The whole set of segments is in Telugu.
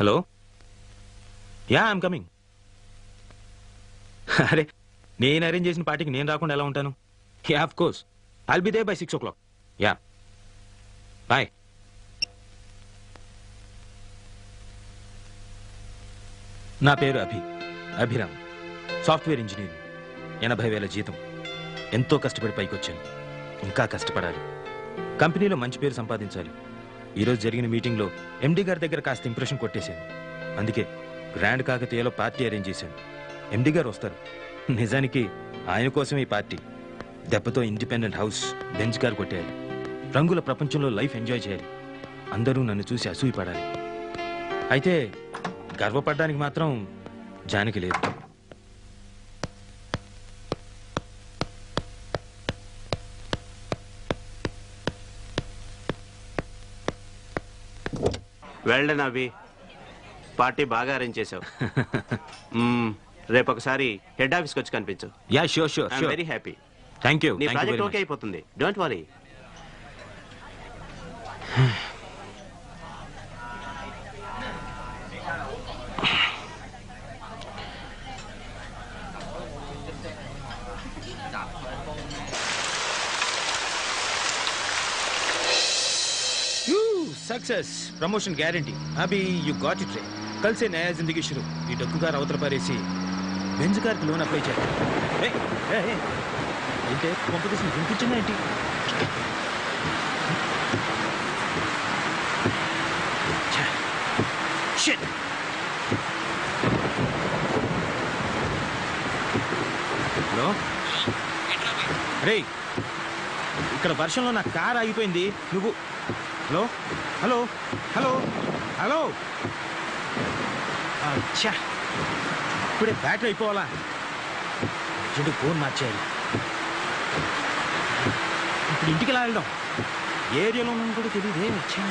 Hello yeah I'm coming. అరే నేను అరేంజ్ చేసిన పార్టీకి నేను రాకుండా ఎలా ఉంటాను? Yeah of course I'll be there by 6 o'clock. Yeah bye. నా పేరు అభిరామ్, సాఫ్ట్వేర్ ఇంజనీర్. 80,000 జీతం. ఎంతో కష్టపడి పైకి వచ్చాను. ఇంకా కష్టపడాలి. కంపెనీలో మంచి పేరు సంపాదించాలి. ఈరోజు జరిగిన మీటింగ్లో ఎండీ గారి దగ్గర కాస్త ఇంప్రెషన్ కొట్టేశాను. అందుకే గ్రాండ్ కాకతీయలో పార్టీ అరేంజ్ చేశాను. ఎండీ గారు వస్తారు. నిజానికి ఆయన కోసం ఈ పార్టీ. దెబ్బతో ఇండిపెండెంట్ హౌస్, బెంచ్ కార్ కొట్టేయాలి. రంగుల ప్రపంచంలో లైఫ్ ఎంజాయ్ చేయాలి. అందరూ నన్ను చూసి అసూయపడాలి. అయితే గర్వపడడానికి మాత్రం జానకి లేదు. వెల్డన్ అవి, పార్టీ బాగా అరేంజ్ చేసావు. రేపు ఒకసారి హెడ్ ఆఫీస్కి వచ్చి కనిపించు. Yeah sure sure. I am very happy. Thank you. నీ ప్రాజెక్ట్ ఓకే అయిపోతుంది, don't worry. Success, promotion guarantee. अभी यू गॉट इट रे. कल से नया जिंदगी शुरू. ఈ డొక్కుగారు అవతల పారేసి బెంజ్ కార్కి లోన్ అప్లై చేయాలి. ఏంటే కాంపిటీషన్ వినిపించిందా ఏంటి? షిట్. హలో రే, ఇక్కడ వర్షంలో నా కార్ ఆగిపోయింది. నువ్వు హలో హలో హలో హలో. అచ్చా, ఇప్పుడే బ్యాటరీ అయిపోవాలా? చెడు ఫోన్ మార్చేయాలి. ఇప్పుడు ఇంటికి ఎలా వెళ్ళడం? ఏరియాలో ఉన్నాను కూడా తెలియదే. వచ్చా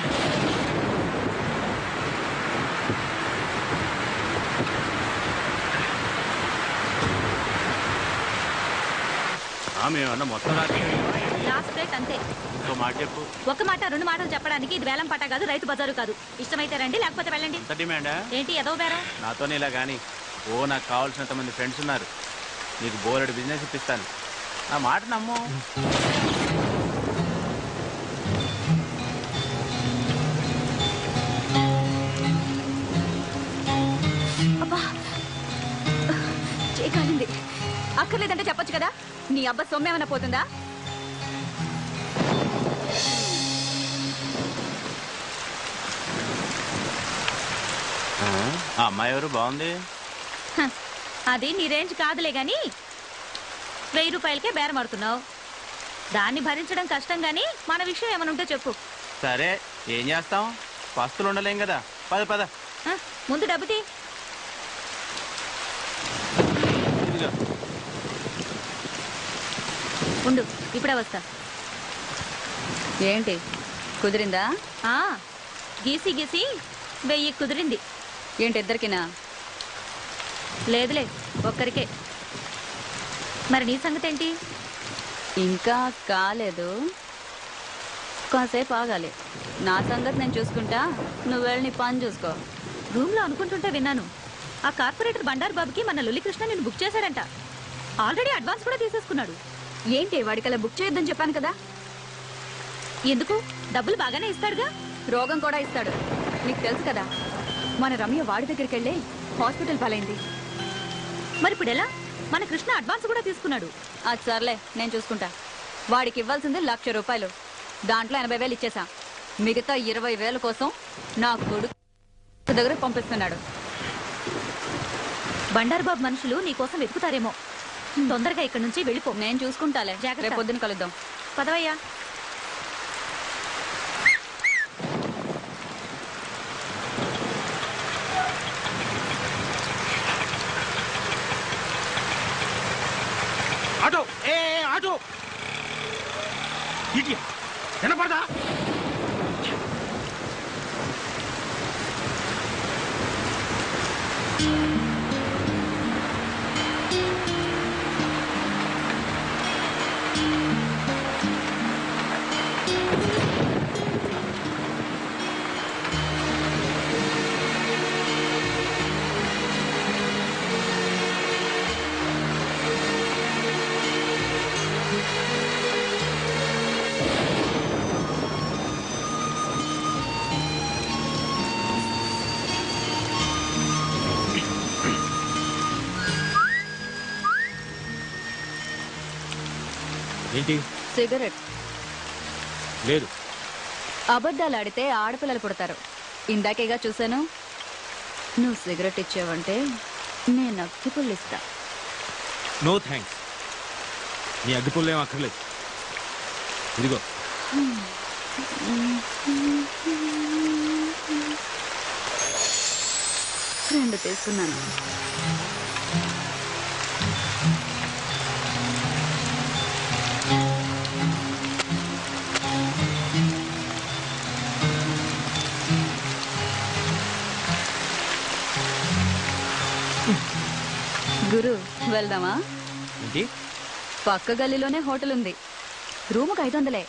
మేమన్నా మొత్తం లాస్ట్ రేట్ అంతే. ఇంకో మాట చెప్పు. ఒక మాట రెండు మాటలు చెప్పడానికి ఇది వేలం పాట కాదు, రైతు బజారు కాదు. ఇష్టమైతే రండి, లేకపోతే వెళ్ళండి. డిమాండా ఏంటి ఎదో బేరం? నాతోనే ఇలా కానీ నాకు కావాల్సినంత మంది ఫ్రెండ్స్ ఉన్నారు. నీకు బోలెడు బిజినెస్ ఇప్పిస్తాను. నా మాట నమ్ము. అబ్బా చేయకాలింది. అక్కర్లేదంటే చెప్పొచ్చు కదా. నీ అబ్బా సొమ్మేమన్నా పోతుందా? ఆ అమ్మాయి ఎవరు? బాగుంది. అది నీ రేంజ్ కాదులే గాని 1000 రూపాయలకే బేరం ఆడుతున్నావు. దాన్ని భరించడం కష్టం గాని మన విషయం ఏమైనా ఉంటే చెప్పు. సరే ఏం చేస్తాం, పస్తులు ఉండలేం కదా. పద పద. ముందు డబ్బు తీ. ఉండు, ఇప్పుడే వస్తా. ఏంటి కుదిరిందా? గీసి గీసి 1000 కుదిరింది. ఏంటి ఇద్దరికినా? లేదులే, ఒక్కరికే. మరి నీ సంగతి ఏంటి? ఇంకా కాలేదు, కాసేపు ఆగాలి. నా సంగతి నేను చూసుకుంటా, నువ్వు వెళ్ళి నీ పని చూసుకో. రూమ్లో అనుకుంటుంటే విన్నాను, ఆ కార్పొరేటర్ బండారు బాబుకి మన లొల్లికృష్ణ నేను బుక్ చేశాడంట. ఆల్రెడీ అడ్వాన్స్ కూడా తీసేసుకున్నాడు. ఏంటి వాడికలా బుక్ చేయొద్దని చెప్పాను కదా. ఎందుకు? డబ్బులు బాగానే ఇస్తాడుగా. రోగం కూడా ఇస్తాడు, నీకు తెలుసు కదా. మన రమ్య వాడి దగ్గరికి వెళ్ళి హాస్పిటల్ పాలైంది. మరి ఇప్పుడు ఎలా? మన కృష్ణ అడ్వాన్స్ కూడా తీసుకున్నాడు. అది సర్లే, నేను చూసుకుంటా. వాడికి ఇవ్వాల్సింది 1,00,000 రూపాయలు. దాంట్లో 80,000 ఇచ్చేసా. మిగతా 20,000 కోసం నా కొడుకు దగ్గర పంపిస్తున్నాడు. బండారు బాబు మనుషులు నీకోసం వెతుకుతారేమో. తొందరగా ఇక్కడి నుంచి వెళ్ళిపో. నేను చూసుకుంటాలే. రేపు పొద్దున కలుద్దాం. పదవయ్యా. ఆటో ఆటో వినపడదా? ఏంటి? సిగరెట్. లేదు. అబద్ధాలు ఆడితే ఆడపిల్లలు పుడతారు. ఇందాకేగా చూశాను. నువ్వు సిగరెట్ ఇచ్చావంటే నేను అగ్గిపుల్లు ఇస్తా. No thanks. నీ అగ్గిపుల్లు ఏం అక్కర్లేదు. ఇదిగో. రెండు తీసుకున్నాను. గురు వెళ్దామా? ఏంటి? పక్క గల్లీలోనే హోటల్ ఉంది. రూముకు 500,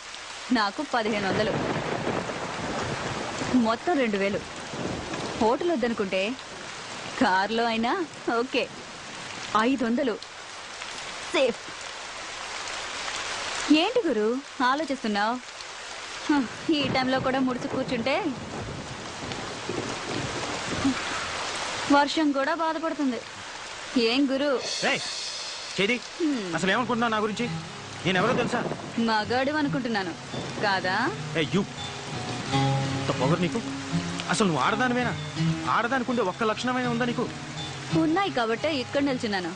నాకు 1500, మొత్తం 2000. హోటల్ వద్దనుకుంటే కార్లో అయినా ఓకే. 500 సేఫ్. ఏంటి గురు ఆలోచిస్తున్నావు? ఈ టైంలో కూడా ముడుచు కూర్చుంటే వర్షం కూడా బాధపడుతుంది. ఏం గురు? చేది అసలు ఏమనుకుంటున్నావు నా గురించి? నేను ఎవరో తెలుసా? మగాడు అనుకుంటున్నాను కాదా? పొగరు నీకు. అసలు నువ్వు ఆడదానివేనా? ఆడదానికుంటే ఒక్క లక్షణమైన ఉందా నీకు? ఉన్నాయి కాబట్టే ఇక్కడ నిల్చున్నాను.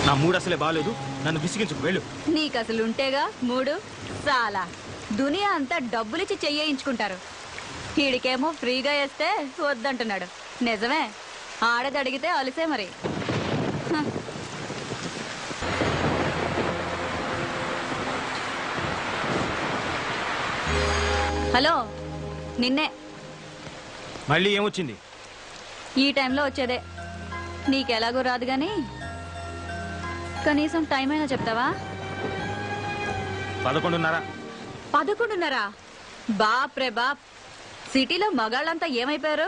నా మూడు అసలే బాగాలేదు. నన్ను విసిగించుకు వెళ్ళు. నీకు అసలు ఉంటేగా మూడు. చాలా దునియా అంతా డబ్బులిచ్చి చెయ్యించుకుంటారు. వీడికేమో ఫ్రీగా వేస్తే వద్దంటున్నాడు. నిజమే, ఆడది అడిగితే అలిసే మరి. హలో, నిన్నే. మళ్ళీ ఏమొచ్చింది? ఈ టైంలో వచ్చేదే. నీకెలాగో రాదు గాని కనీసం టైం అయినా చెప్తావా? 11:30. 11:30? బాప్ రే బాప్. సిటీలో మగాళ్ళంతా ఏమైపోయారు?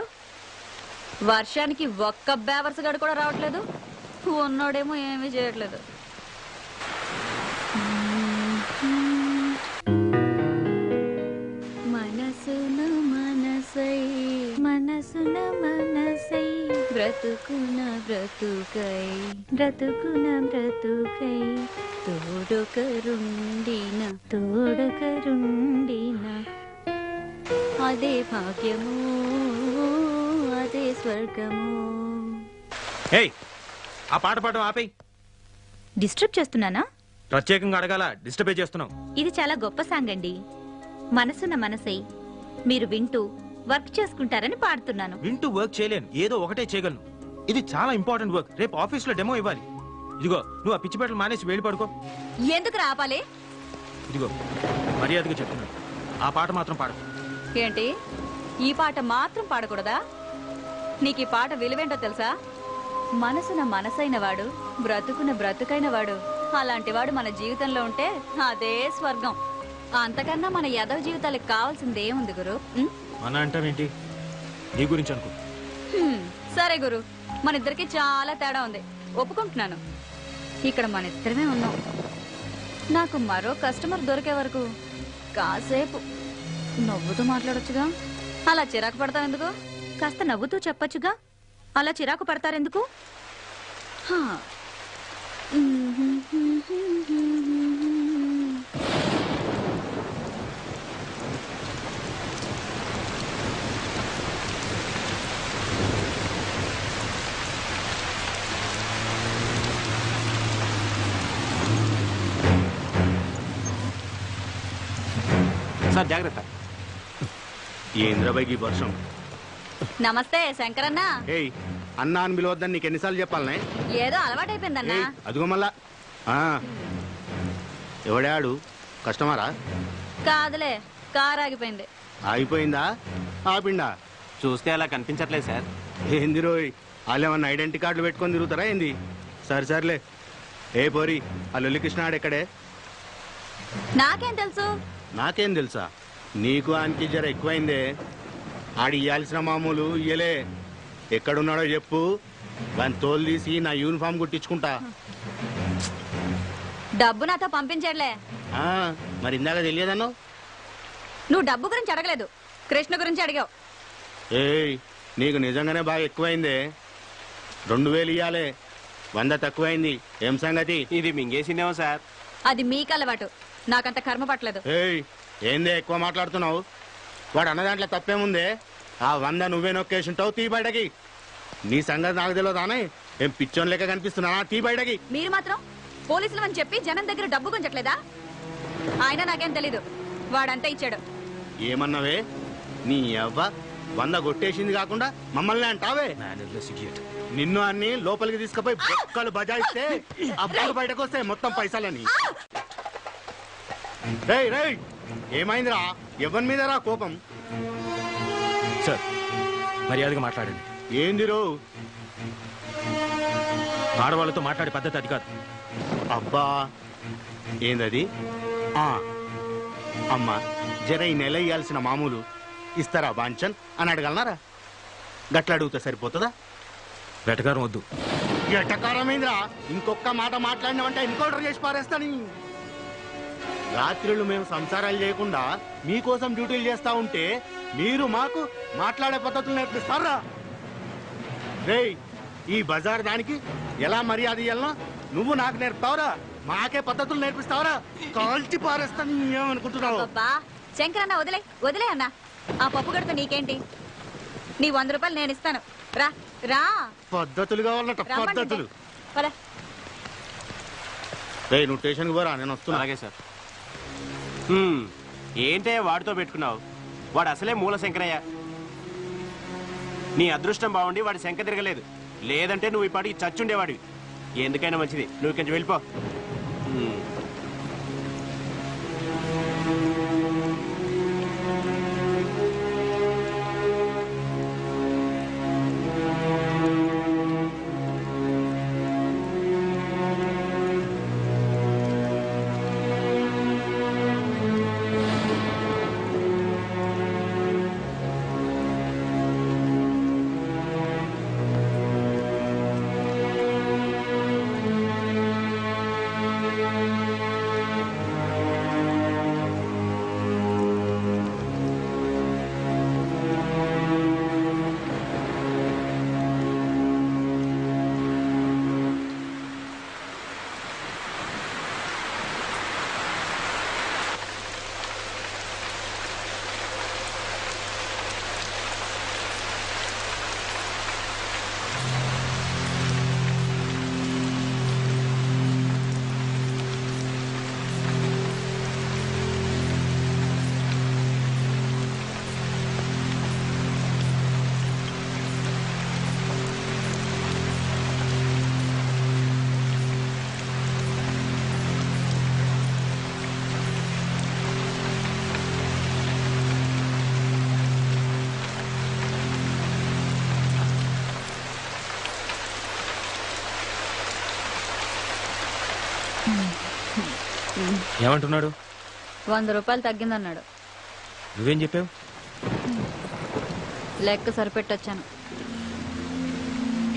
వర్షానికి ఒక్క బేవర్స్ గడు కూడా రావట్లేదు. ఉన్నోడేమో ఏమీ చేయట్లేదు. మనసున మనసై మనసున మనసై బ్రతుకున బ్రతుకై బ్రతుకున బ్రతుకై తోడొకరుండిన తోడొకరుండిన అదే భాగ్యము అదే స్వర్గము. ఏయ్, ఆ పాట పాడడం ఆపేయ్. డిస్టర్బ్ చేస్తున్నానా? ప్రత్యేకంగా అడగాల? డిస్టర్బే చేస్తున్నావు. ఇది చాలా గొప్ప సాంగ్ అండి. మనసున్న మనసై మీరు వింటూ వర్క్ చేసుకుంటారని పాడుతున్నాను. వింటూ వర్క్ చేయలేను, ఏదో ఒకటే చేయగలను. ఇది చాలా ఇంపార్టెంట్ వర్క్. రేపు ఆఫీస్లో డెమో ఇవ్వాలి. ఇదిగో, నువ్వు ఆ పిచ్చి పెట్టలు మానేసి వెళ్ళి పడుకో. ఎందుకు రాపాలి? ఇదిగో, మర్యాదగా చెప్తున్నాను, ఆ పాట మాత్రం పాడకు. ఏంటి, ఈ పాట మాత్రం పాడకూడదా? నీకు ఈ పాట విలువేంటో తెలుసా? మనసున మనసైన వాడు, బ్రతుకున బ్రతుకైన వాడు, అలాంటి వాడు మన జీవితంలో ఉంటే అదే స్వర్గం. అంతకన్నా మన యదవ జీవితాలకు కావాల్సింది ఏముంది గురు? మన అంటావేంటి? నీ గురించి అనుకో. సరే గురు, మన ఇద్దరికి చాలా తేడా ఉంది, ఒప్పుకుంటున్నాను. ఇక్కడ మన ఇద్దరమే ఉన్నాం. నాకు మరో కస్టమర్ దొరికే వరకు కాసేపు నవ్వుతూ మాట్లాడొచ్చుగా. అలా చిరాకు పడతావు ఎందుకు? కాస్త నవ్వుతూ చెప్పొచ్చుగా. అలా చిరాకు పడతారెందుకు? సార్ జాగ్రత్త. ఏంద్రబాయికి వర్షం. నమస్తే శంకరన్న. ఏయ్, అన్నా అని పిలవద్దని నీకు ఎన్నిసార్లు చెప్పాలనే? ఏదో అలవాటైపోయిందన్నా. అదిగో మళ్ళా. ఎవడాడు? కస్టమరా? కాదులే, కారు ఆగిపోయింది. ఆగిపోయిందా? ఆపిండా? చూస్తే అలా కనిపించట్లేదు సార్. ఏంది రోయ్, వాళ్ళు ఏమన్నా ఐడెంటిటీ కార్డులు పెట్టుకొని తిరుగుతారా ఏంది? సర్లే. ఏ పోరి, ఆ లొల్లికృష్ణ ఆడెక్కడే? నాకేం తెలుసు? నాకేం తెలుసా? నీకు ఆయనకి జర ఎక్కువైందే. ఆడి ఇయ్యాల్సిన మామూలు ఇయ్యలే. ఎక్కడున్నాడో చెప్పు, వాని తోలు తీసి నా యూనిఫామ్ కుట్టించుకుంటా. డబ్బు నాతో పంపించట్లే. మరి ఇందాక తెలియదన్నావు? నువ్వు డబ్బు గురించి అడగలేదు, కృష్ణ గురించి అడిగావు. ఏయ్, నీకు నిజంగానే బాగా ఎక్కువైందే. 2000 ఇయ్యాలే. 100 తక్కువైంది. ఏం సంగతి? ఇది మింగేసిందేమో సార్. అది మీకు అలవాటు, నాకంత కర్మ పట్టలేదు. ఏయ్, ఏందే ఎక్కువ మాట్లాడుతున్నావు? వాడు అన్న దాంట్లో తప్పేముందే? ఆ 100 నువ్వే నొక్కేసింటావు. తీ బయటకి. నీ సంగతి నాకు తెలియదానే? ఏం పిచ్చోన్ లెక్క కనిపిస్తున్నానా? తీ బయటకి. మీరు మాత్రం పోలీసులు అని చెప్పి జనం దగ్గర డబ్బు గుంజట్లేదా? ఆయన నాకేం తెలీదు, వాడంతా ఇచ్చాడు. ఏమన్నావే? నీ అవ్వ 100 కొట్టేసింది కాకుండా మమ్మల్ని అంటావే? Mannerless idiot. నిన్ను అన్ని లోపలికి తీసుకుపోయి బొక్కలు బజాయిస్తే అప్పుడు బయటకు వస్తాయి మొత్తం పైసలని. రేయ్ రేయ్, ఏమైందిరా? ఎవరి మీదరా కోపం? సార్, మర్యాదగా మాట్లాడండి. ఏందిరో? ఆడవాళ్ళతో మాట్లాడే పద్ధతి అది కాదు. అబ్బా, ఏందది? అమ్మా, జర ఈ నెల ఇయ్యాల్సిన మామూలు ఇస్తారా బాంచన్ అని అడగలనారా? గట్ల అడిగితే సరిపోతుందా? వెటకారం వద్దు. ఎటకారమైందిరా? ఇంకొక మాట మాట్లాడినామంటే ఎన్కౌంటర్ చేసి పారేస్తాని. రాత్రులు మేము సంసారాలు చేయకుండా మీకోసం డ్యూటీలు చేస్తా ఉంటే మీరు మాకు మాట్లాడే పద్ధతులు నేర్పిస్తారా? రేయ్, ఈ బజార్ దానికి ఎలా మర్యాద ఇయ్యాలనో నువ్వు నాకు నేర్పుతావురా? మాకే పద్ధతులు నేర్పిస్తావురా? కాల్చి పారేస్తాను. ఏమనుకుంటున్నావు? అబ్బా శంకరన్న, వదిలే వదిలే అన్న. ఆ పప్పు గడత నీకేంటి? నీ 100 రూపాయలు నేను ఇస్తాను. రా రా. పద్ధతులు కావాలట, పద్ధతులు. పద. రేయ్, నువ్వు స్టేషన్కి పోరా, నేను వస్తున్నా. అలాగే సార్. ఏంటే వాడితో పెట్టుకున్నావు? వాడు అసలే మూల శంకరయ్య. నీ అదృష్టం బాగుండి వాడి శంక తిరగలేదు. లేదంటే నువ్వు ఈ పాటికి చచ్చుండేవాడివి. ఎందుకైనా మంచిది, నువ్వు కొంచెం వెళ్ళిపో. ఏమంటున్నాడు? 100 రూపాయలు తగ్గిందన్నాడు. నువ్వేం చెప్పావు? లెక్క సరిపెట్టొచ్చాను.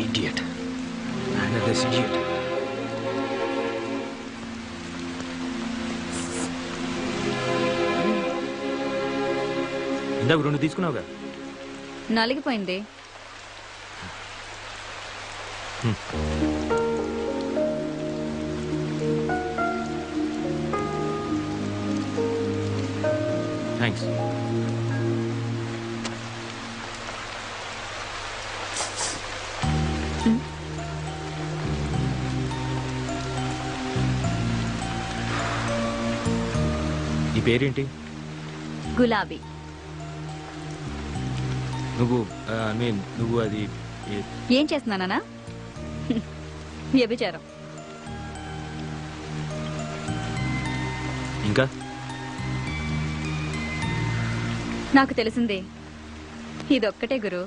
ఇడియట్. Mannerless idiot. ఇందాక 2 తీసుకున్నావుగా. నలిగిపోయింది. థ్యాంక్స్. నీ పేరేంటి? గులాబీ. నువ్వు అది ఏం చేస్తున్నానా? వ్యభిచారం. ఇంకా నాకు తెలిసింది ఇదొక్కటే గురు.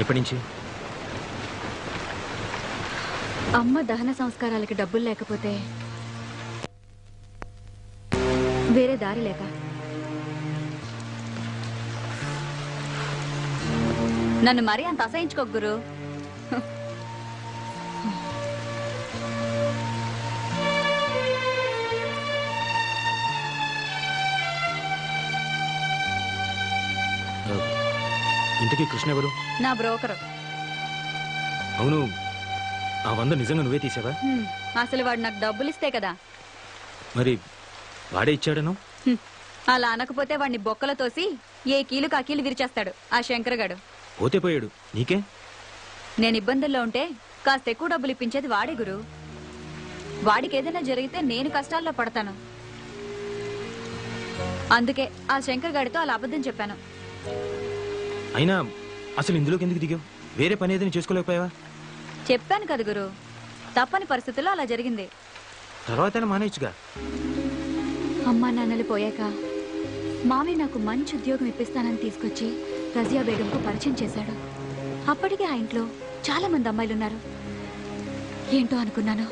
ఎప్పటి నుంచి? అమ్మ దహన సంస్కారాలకి డబ్బులు లేకపోతే వేరే దారి లేక నన్ను మరీ అంత అసహించుకో గురు. ఇంతకీ కృష్ణ ఎవరు? నా బ్రోకరు. అవును, ఆ 100 నిజంగా నువ్వే తీసావా? అసలు వాడు నాకు డబ్బులు ఇస్తే కదా. మరి వాడే ఇచ్చాడను? అలా అనకపోతే వాడిని బొక్కల తోసి ఏ కీలుకు ఆ కీలు విరిచేస్తాడు ఆ శంకరగాడు. పోతే పోయాడు, నీకే. నేను ఇబ్బందుల్లో ఉంటే కాస్త ఎక్కువ డబ్బులు ఇప్పించేది వాడే గురు. వాడికి ఏదైనా జరిగితే నేను కష్టాల్లో పడతాను. అందుకే ఆ శంకర్ గాడితో అలా అబద్ధం చెప్పాను. అయినా అసలు ఇందులోకి ఎందుకు దిగావు? వేరే పని ఏదైనా చేసుకోలేకపోయావా? చెప్పాను కదా గురు, తప్పని పరిస్థితుల్లో అలా జరిగింది. తర్వాత మానేయచ్చుగా. అమ్మా నాన్నలు పోయాక మామయ్య నాకు మంచి ఉద్యోగం ఇప్పిస్తానని తీసుకొచ్చి రజియా బేగంకు పరిచయం చేశాడు. అప్పటికే ఆ ఇంట్లో చాలా మంది అమ్మాయిలున్నారు. ఏంటో అనుకున్నాను.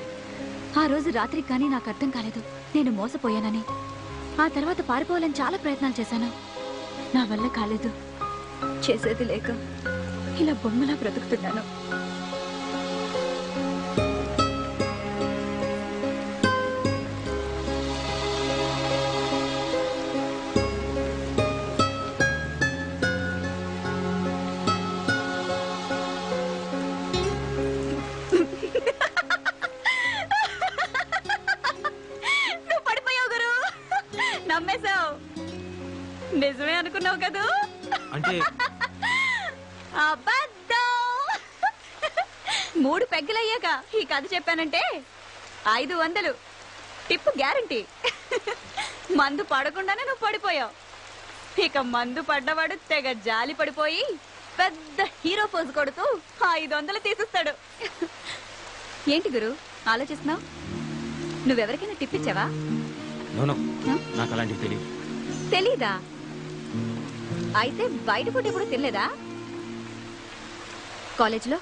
ఆ రోజు రాత్రికి కానీ నాకు అర్థం కాలేదు నేను మోసపోయానని. ఆ తర్వాత పారిపోవాలని చాలా ప్రయత్నాలు చేశాను. నా వల్ల కాలేదు. చేసేది లేక ఇలా బొమ్మలా బ్రతుకుతున్నాను. నువ్వు పడిపోయావు గురు, నమ్మేశావు. నిజమే అనుకున్నావు కదూ? అంటే అబద్ధం. 3 పెగ్గలయ్యాక ఈ కథ చెప్పానంటే 500 టిప్పు గ్యారంటీ. మందు పడకుండానే నువ్వు పడిపోయావు. ఇక మందు పడ్డవాడు తెగ జాలి పడిపోయి పెద్ద హీరో పోజు కొడుతూ 500 తీసిస్తాడు. ఏంటి గురు ఆలోచిస్తున్నావు? నువ్వెవరికైనా టిప్ ఇచ్చావా? నో, నాకు అలాంటివి తెలియదు. తెలీదా? అయితే బయట ఫుడ్ ఎప్పుడు తినలేదా? కాలేజ్లో,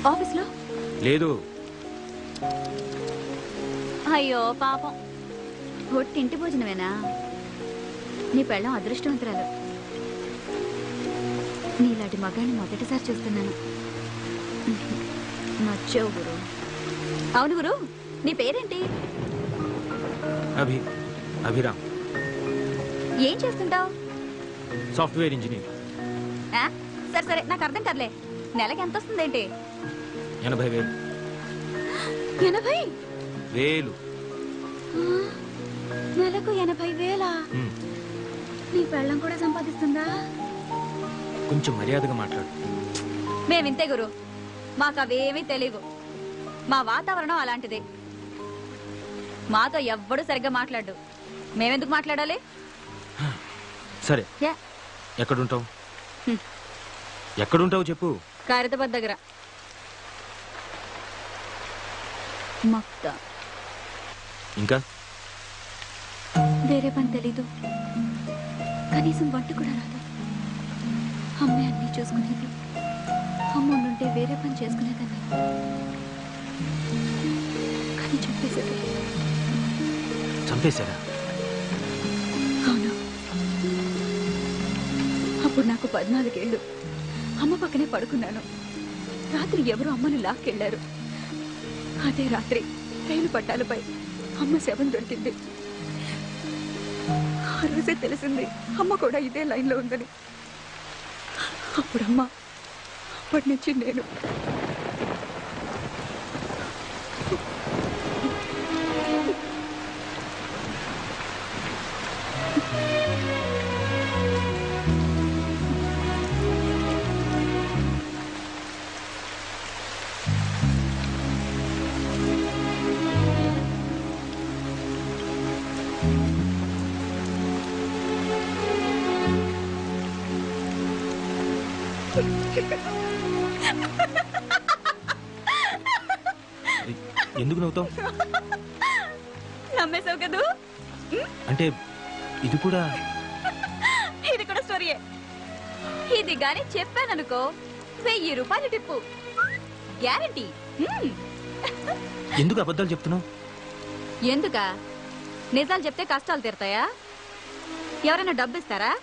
ఆఫీస్లో? లేదు. అయ్యో పాపం, ఒట్టి ఇంటి భోజనమేనా? నీ పెళ్ళం అదృష్టవంతురాలు. నీలాంటి మగాన్ని మొదటిసారి చూస్తున్నాను. నచ్చావు గురు. అవును గురు, నీ పేరేంటి? అభిరామ్. ఏం చేస్తుంటావు? Software engineer. సరే సరే, నాకు అర్థం కాదులే. నెలకి ఎంత వస్తుందేంటి? 80,000. 80,000? నెలకు 80,000? నీ పెళ్ళం కూడా సంపాదిస్తుందా? కొంచెం మర్యాదగా మాట్లాడు. మేమింతే గురు, మాకు అవేమీ తెలియవు. మా వాతావరణం అలాంటిదే. మాతో ఎవ్వడూ సరిగ్గా మాట్లాడు. మేమెందుకు మాట్లాడాలి? సరే, ఎక్కడుంటావు? ఎక్కడుంటావు చెప్పు. ఖైరతాబాద్ దగ్గర. మక్తా. ఇంకా వేరే పని తెలీదు, కనీసం వంట కూడా రాదు. అమ్మే అన్నీ చూసుకునేది. అమ్మ ఉండుంటే వేరే పని చేసుకునేదాన్ని. కానీ చెప్పేసేది. చంపేశారా? అవును. అప్పుడు నాకు 14 ఏళ్ళు. అమ్మ పక్కనే పడుకున్నాను. రాత్రి ఎవరు అమ్మను లాక్కెళ్లారు. అదే రాత్రి రైలు పట్టాలపై అమ్మ శవం దొరికింది. ఆ రోజే తెలిసింది అమ్మ కూడా ఇదే లైన్లో ఉందని. అప్పుడమ్మ, అప్పటి నుంచి నేను. ఎందుకు నవ్వుతావు? నమ్మేశావు కదూ? అంటే ఇది కూడా స్టోరీయే. ఇది గాని చెప్పాననుకో 1000 రూపాయలు టిప్పు గ్యారంటీ. ఎందుకు అబద్ధాలు చెప్తున్నావు? ఎందుకా? నిజాలు చెప్తే కష్టాలు తీరుతాయా? ఎవరైనా డబ్బు ఇస్తారా?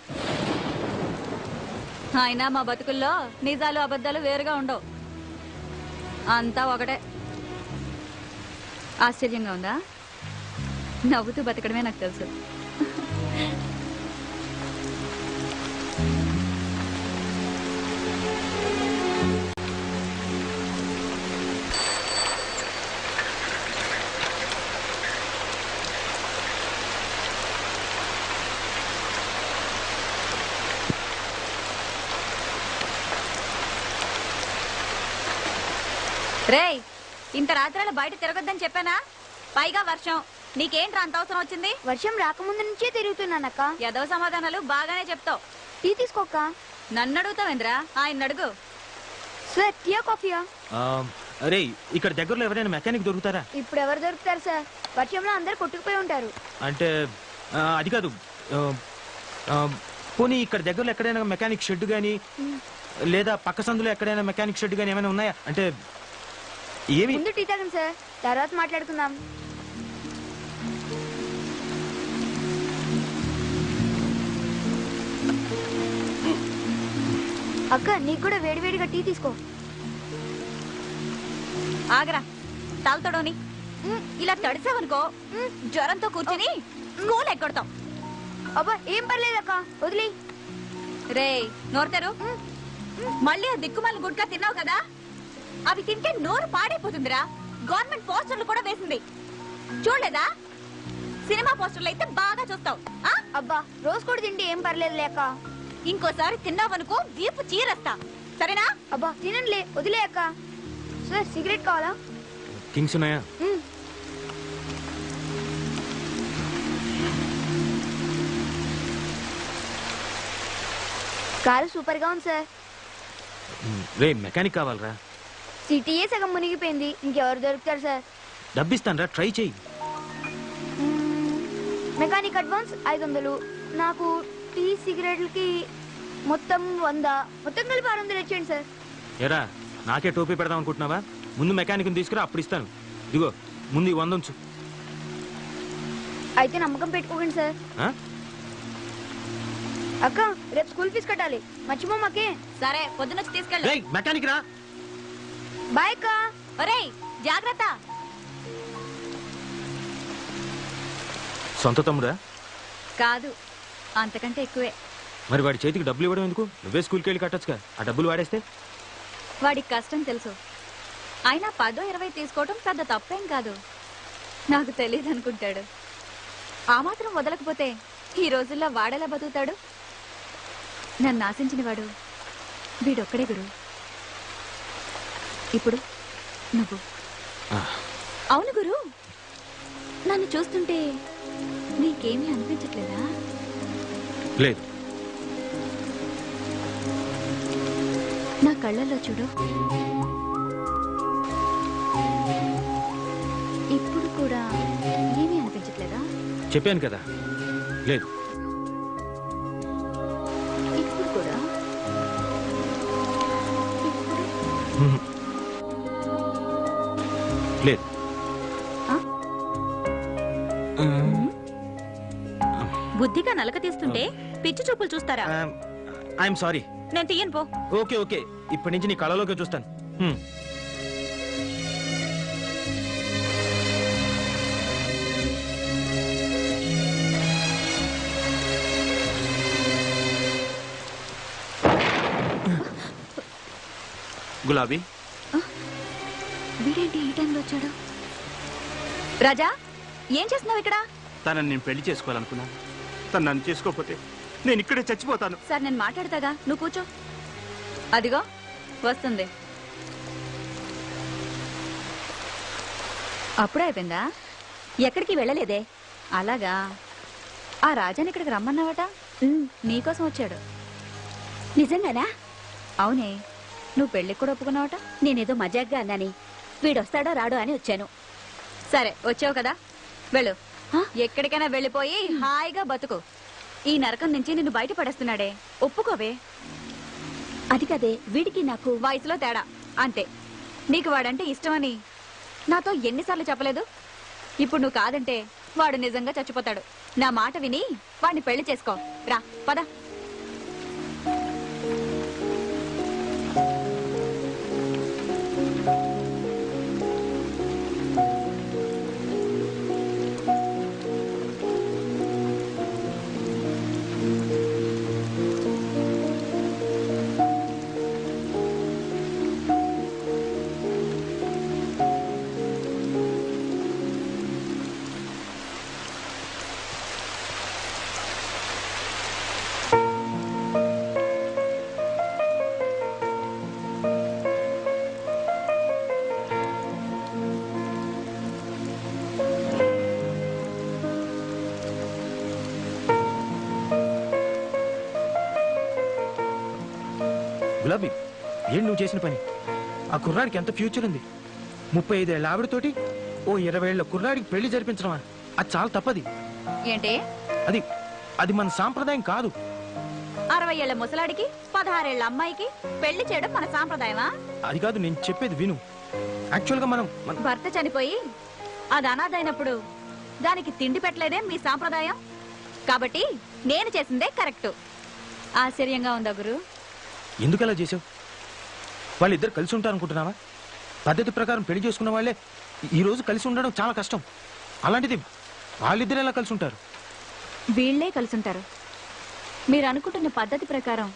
అయినా మా బతుకుల్లో నిజాలు అబద్ధాలు వేరుగా ఉండవు, అంతా ఒకటే. ఆశ్చర్యంగా ఉందా? నవ్వుతూ బతకడమే నాకు తెలుసు. రేయ్, ఇంత రాత్రాలు బయట తిరగొద్దని చెప్పానా? పైగా వర్షం. నీకేంట్రా అంత అవసరం వచ్చింది? వర్షం రాకముందు నుంచే తిరుగుతున్నానక్క. ఏదో సమాధానాలు బాగానే చెప్తావు. టీ తీసుకోక్క. నన్ను అడుగుతావేంద్రా? ఆయన అడుగు. సార్ టీయా కాఫీయా? అరే, ఇక్కడ దగ్గరలో ఎవరైనా మెకానిక్ దొరుకుతారా? ఇప్పుడు ఎవరు దొరుకుతారు సార్? వర్షంలో అందరు కొట్టుకుపోయి ఉంటారు. అంటే అది కాదు. పోనీ ఇక్కడ దగ్గరలో ఎక్కడైనా మెకానిక్ షెడ్ గానీ లేదా పక్క సందులో ఎక్కడైనా మెకానిక్ షెడ్ గానీ ఏమైనా ఉన్నాయా? అంటే ఏమి? ముందు టీ తాగండి సార్, తర్వాత మాట్లాడుకుందాం. అక్క, నీకు కూడా వేడివేడిగా టీ తీసుకో. ఆగరా, తాగుతాడోని. ఇలా తడిసావనుకో జ్వరంతో కూర్చుని స్కూల్ ఎక్కొడతాం. అబ్బా, ఏం పర్లేదక్క, వదిలే. రేయ్, నోరుతారు. మళ్ళీ ఆ దిక్కుమాల గుడ్కా తిన్నావు కదా, అవి తింటే నోరు పాడైపోతుందిరా. గవర్నమెంట్ పోస్టర్లు కూడా వేసింది, చూడలేదా? సినిమా పోస్టర్లు అయితే బాగా చూస్తావు. అబ్బా, రోజు కూడా తింటే ఏం పర్లేదు లేక. ఇంకోసారి తిన్నావనుకో వీపు చీరస్తా, సరేనా? అబ్బా, తినండిలే, వదిలే అక్క. సార్, సిగరెట్ కావాలా? కింగ్స్ ఉన్నాయా? కారు సూపర్ గా ఉంది సార్. రే, మెకానిక్ కావాలరా? సిటీయే సగం మునిగిపోయింది, ఇంకెవరు దొరుకుతారు సార్? డబ్బిస్తాను రా, ట్రై చెయ్యి. మెకానిక్ అడ్వాన్స్ 500, నాకు టీ సిగరెట్లకి మొత్తం 100, మొత్తం కలిపి 600 ఇచ్చేయండి సార్. ఎరా, నాకే టోపీ పెడదాం అనుకుంటున్నావా? ముందు మెకానిక్ తీసుకురా, అప్పుడు ఇస్తాను. ఇదిగో ముందు 100 ఉంచు. అయితే నమ్మకం పెట్టుకోకండి సార్. అక్క, రేపు స్కూల్ ఫీజు కట్టాలి, మర్చిపోమాకే. సరే, పొద్దునొచ్చి తీసుకెళ్ళు. రేయ్, మెకానిక్ రా. బాయ్ అక్క. ఒరేయ్, జాగ్రత్త. సొంత తమ్ముడా? కాదు, అంతకంటే ఎక్కువే. మరి వాడి చేతికి డబ్బులు ఇవ్వడం ఎందుకు? నువ్వే స్కూల్కి వెళ్ళి కట్టొచ్చుగా. ఆ డబ్బులు వాడేస్తే వాడికి కష్టం తెలుసు. అయినా 10-20 తీసుకోవటం పెద్ద తప్పేం కాదు. నాకు తెలియదు అనుకుంటాడు. ఆ మాత్రం వదలకపోతే ఈ రోజుల్లో వాడేలా బతుకుతాడు? నన్ను ఆశించిన వాడు వీడొక్కడే గురు. ఇప్పుడు నువ్వు. అవును గురు, నన్ను చూస్తుంటే నీకేమీ అనిపించట్లేదా? లేదు. నా కళ్ళల్లో చూడు. ఇప్పుడు కూడా ఏమీ అనిపించట్లేదా? చెప్పాను కదా, లేదు. ఇప్పుడు కూడా? లేదు. బుద్ధిగా నలక తీస్తుంటే పిచ్చి చూపులు చూస్తారా? I'm sorry. నేను తీయను పో. ఓకే ఓకే, ఇప్పటి నుంచి నీ కళలోకి చూస్తాను. గులాబీ, వీడేంటి ఈ టైంలో వచ్చాడు? రాజా, ఏం చేస్తున్నావు ఇక్కడ? తనని నేను పెళ్లి చేసుకోవాలనుకున్నాను. తను నన్ను చేసుకోకపోతే నేను ఇక్కడే చచ్చిపోతాను. సార్, నేను మాట్లాడతాగా, నువ్వు కూర్చో. అదిగో వస్తుంది. అప్పుడే అయిపోయిందా? ఎక్కడికి వెళ్ళలేదే. అలాగా, ఆ రాజాని ఇక్కడికి రమ్మన్నావట. నీకోసం వచ్చాడు. నిజంగానా? అవునే, నువ్వు పెళ్ళికి కూడా ఒప్పుకున్నావట. నేనేదో మజాగ్గా అన్నాని, వీడొస్తాడో రాడో అని వచ్చాను. సరే, వచ్చావు కదా, వెళ్ళు. ఎక్కడికైనా వెళ్ళిపోయి హాయిగా బతుకు. ఈ నరకం నుంచి నిన్ను బయట పడేస్తున్నాడే, ఒప్పుకోవే. అది కదే, వీడికి నాకు వయసులో తేడా అంతే. నీకు వాడంటే ఇష్టమని నాతో ఎన్నిసార్లు చెప్పలేదు? ఇప్పుడు నువ్వు కాదంటే వాడు నిజంగా చచ్చిపోతాడు. నా మాట విని వాడిని పెళ్లి చేసుకో. రా, పద. గులాబీ ఏంటి నువ్వు చేసిన పని? ఆ కుర్రాడికి ఎంత ఫ్యూచర్ ఉంది. 35 ఏళ్ళ ఆవిడతోటి ఓ 20 ఏళ్ళ కుర్రాడికి పెళ్లి జరిపించడమా? అది చాలా తప్పది. ఏంటి అది అది మన సాంప్రదాయం కాదు. 60 ఏళ్ల ముసలాడికి 16 ఏళ్ల అమ్మాయికి పెళ్లి చేయడం మన సాంప్రదాయమా? అది కాదు, నేను చెప్పేది విను. యాక్చువల్గా మనం భర్త చనిపోయి అది అనాథైనప్పుడు దానికి తిండి పెట్టలేదే మీ సాంప్రదాయం. కాబట్టి నేను చేసిందే కరెక్ట్. ఆశ్చర్యంగా ఉందా గురు? ఎందుకు అలా చేసావు? వాళ్ళిద్దరు కలిసి ఉంటారనుకుంటున్నావా? పద్ధతి ప్రకారం పెళ్లి చేసుకున్న వాళ్ళే ఈ రోజు కలిసి ఉండడం చాలా కష్టం. అలాంటిది వాళ్ళిద్దరు ఎలా కలిసి ఉంటారు? వీళ్లే కలుసుంటారు. మీరు అనుకుంటున్న పద్ధతి ప్రకారం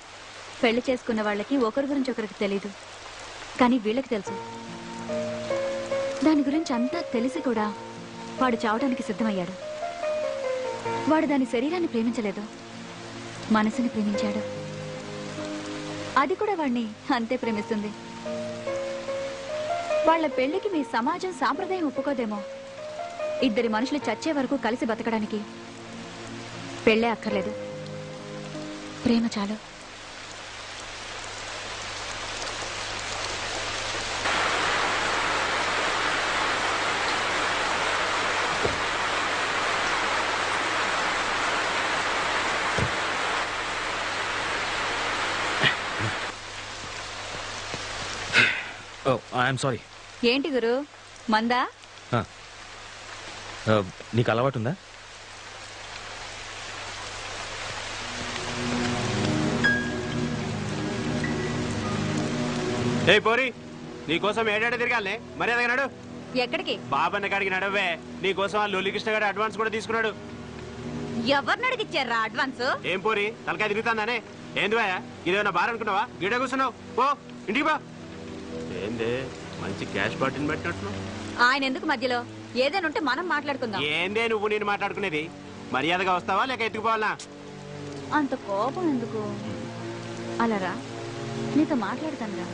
పెళ్లి చేసుకున్న వాళ్ళకి ఒకరి గురించి ఒకరికి తెలీదు, కానీ వీళ్ళకి తెలుసు. దాని గురించి అంతా తెలిసి కూడా వాడు చావడానికి సిద్ధమయ్యాడు. వాడు దాని శరీరాన్ని ప్రేమించలేదు, మనసుని ప్రేమించాడు. అది కూడా వాడిని అంతే ప్రేమిస్తుంది. వాళ్ళ పెళ్లికి మీ సమాజం సాంప్రదాయం ఒప్పుకోదేమో. ఇద్దరి మనుషులు చచ్చే వరకు కలిసి బతకడానికి పెళ్ళే అక్కర్లేదు, ప్రేమ చాలు. ఓ ఐఎమ్ సారీ. ఏంటి గురు, మందా? నీకు అలవాటు ఉందా? ఏ పోరి, నీకోసం ఏడాడు తిరగాలే, మర్యాదగా నడు. ఎక్కడికి? బాబన్న కాడికి నడవే. నీకోసం ఆ లొల్లికృష్ణ గారు అడ్వాన్స్ కూడా తీసుకున్నాడు. ఎవరిని అడిగిచ్చారా అడ్వాన్స్? ఏం పోరి, తలకాయ తిరుగుతాందానే? ఏందివా ఇదేమన్నా బార్ అనుకున్నావా? గిడ కూర్చున్నావు, పో ఇంటికి బా. ఏంది మంచి క్యాష్ బాటిల్ పెట్టినట్టున్నావు. ఆయన ఎందుకు మధ్యలో? ఏదైనా ఉంటే మనం మాట్లాడుకుందాం. ఏందే నువ్వు నేను మాట్లాడుకునేది? మర్యాదగా వస్తావా లేక ఎత్తుకుపోవాలా? అంత కోపం ఎందుకు? అలా రా, నీతో మాట్లాడతాను రా.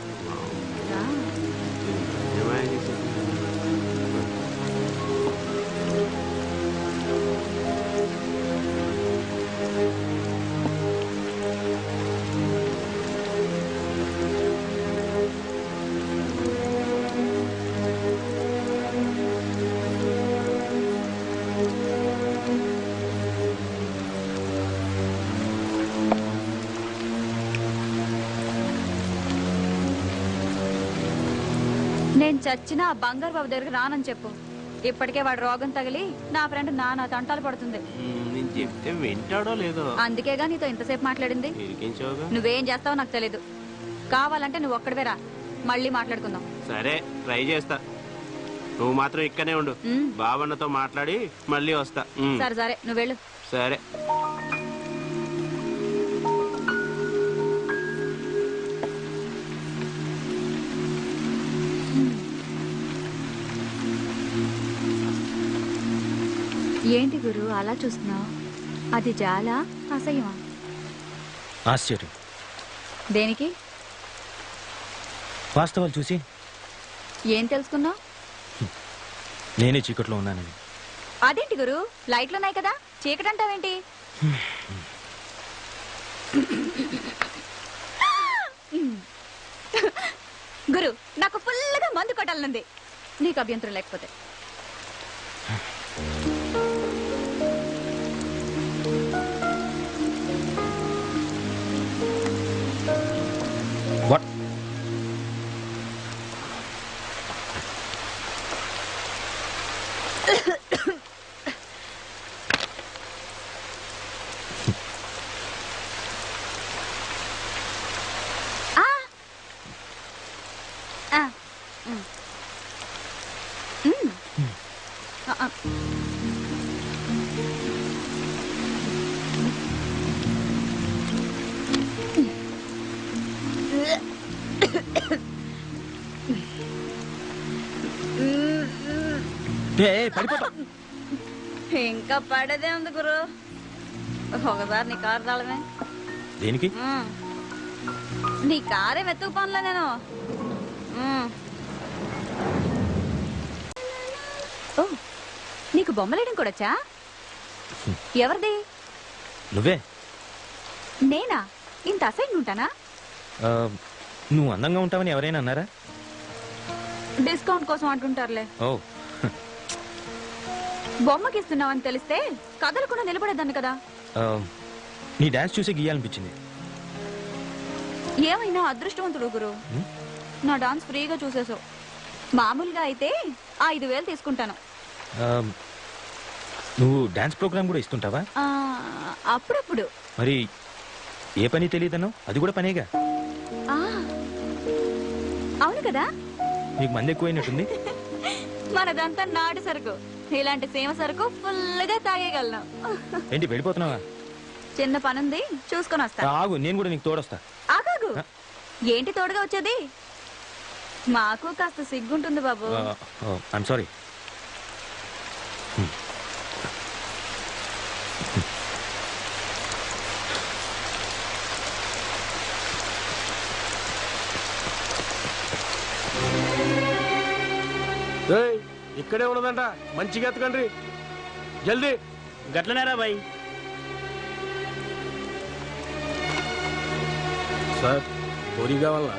నేను చచ్చినా ఆ బంగారు బాబు దగ్గరికి రానని చెప్పు. ఇప్పటికే వాడు రోగం తగిలి నా ఫ్రెండ్ నా తంటాలు పడుతుంది. నేను చెప్తే వింటాడో లేదో, అందుకేగా నీతో ఇంతసేపు మాట్లాడింది. నువ్వేం చేస్తావో నాకు తెలీదు. కావాలంటే నువ్వు ఒక్కడివే రా, మళ్ళీ మాట్లాడుకుందాం. సరే ట్రై చేస్తా. నువ్వు మాత్రం ఇక్కడనే ఉండు. బావన్నతో మాట్లాడి మళ్ళీ వస్తా. సరే సరే, నువ్వు వెళ్ళు. సరే. ఏంటి గురు అలా చూస్తున్నావు? అది జాలా, అసహ్యమా? ఆశ్చర్యం. దేనికి? వాస్తవాలు చూసి ఏం తెలుసుకున్నావు? నేనే చీకట్లో ఉన్నానని. అదేంటి గురు, లైట్లున్నాయి కదా, చీకటి అంటావేంటి? గురు, నాకు ఫుల్గా మందు కొట్టాలనుంది, నీకు అభ్యంతరం లేకపోతే. వాట్? పడిపోతా. ఇంకా పడేదే ఉంది గురు. ఒకసారి నీ కారు తాళమే. దేనికి? నీ కారే వెతుకు పనులే నేను. ఓ, నీకు బొమ్మలేయడం కూడా వచ్చా? ఎవరిది? నువ్వే. నేనా? ఇంత అసహ్యంగా ఉంటానా? నువ్వు అందంగా ఉంటావని ఎవరైనా అన్నారా? డిస్కౌంట్ కోసం అంటుంటారులే. ఓ బొమ్మకి ఇస్తున్నావని తెలిస్తే కదలకుండా నిలబడేదాన్ని కదా. నీ డాన్స్ చూసి గీయాలనిపించింది. ఏమైనా అదృష్టవంతుడు గురు, నా డాన్స్ ఫ్రీగా చూసేసావు. మామూలుగా అయితే 5,000 తీసుకుంటాను. నువ్వు డాన్స్ ప్రోగ్రామ్ కూడా ఇస్తుంటావా? అప్పుడప్పుడు. మరి ఏ పని తెలియదను? అది కూడా పనేగా. అవును కదా. నీకు మంది ఎక్కువైనట్టుంది. మనదంతా నాటు సరుకు. ఇలాంటి సేమ సరుకు ఫుల్గా తాగేయగలను. ఏంటి వెళ్ళిపోతున్నావా? చిన్న పనుంది, చూసుకొని వస్తా. ఆగు, నేను కూడా నీకు తోడొస్తా. ఆగాగు. ఏంటి తోడుగా వచ్చేది? మాకు కాస్త సిగ్గుంటుంది బాబు. I'm sorry. ఇక్కడే ఉన్నదంట, మంచిగా ఎత్తకండి జల్దీ. గట్లనేరా బాయ్. సార్ పూరి కావాలా?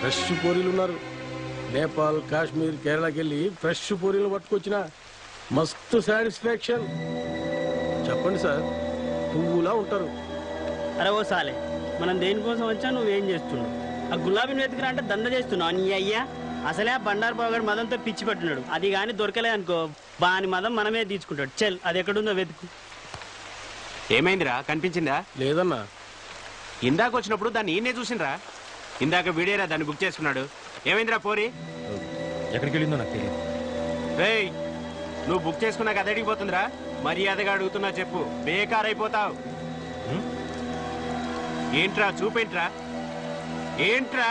ఫ్రెష్ పూరీలు ఉన్నారు. నేపాల్, కాశ్మీర్, కేరళకి వెళ్ళి ఫ్రెష్ పూరీలు పట్టుకొచ్చిన మస్తు సాటిస్ఫాక్షన్. చెప్పండి సార్, పువ్వులా ఉంటారు. అరే ఓ సాలే, మనం దేనికోసం వచ్చా నువ్వేం చేస్తున్నావు? ఆ గులాబీని వెతికిరా అంటే దండ చేస్తున్నావు నీ అయ్యా. అసలే ఆ బండారు బాగాడు మదంతో పిచ్చి పట్టున్నాడు. అది కానీ దొరకలే అనుకో, బాని మదం మనమే తీసుకుంటాడు. చెల్, అది ఎక్కడుందో వెతుకు. ఏమైందిరా, కనిపించిందా? లేదన్నా, ఇందాక వచ్చినప్పుడు దాన్ని ఈయనే చూసిండ్రా. ఇందాక వీడేరా దాన్ని బుక్ చేసుకున్నాడు. ఏమైందిరా పోరి? ఎక్కడికి వెళ్ళిందో నాకు తెలియదు. రేయ్, నువ్వు బుక్ చేసుకున్నాక అది అడిగిపోతుందిరా. మర్యాదగా అడుగుతున్నా చెప్పు, బేకార్ అయిపోతావు. ఏంట్రా చూపేంట్రా, ఏంట్రా?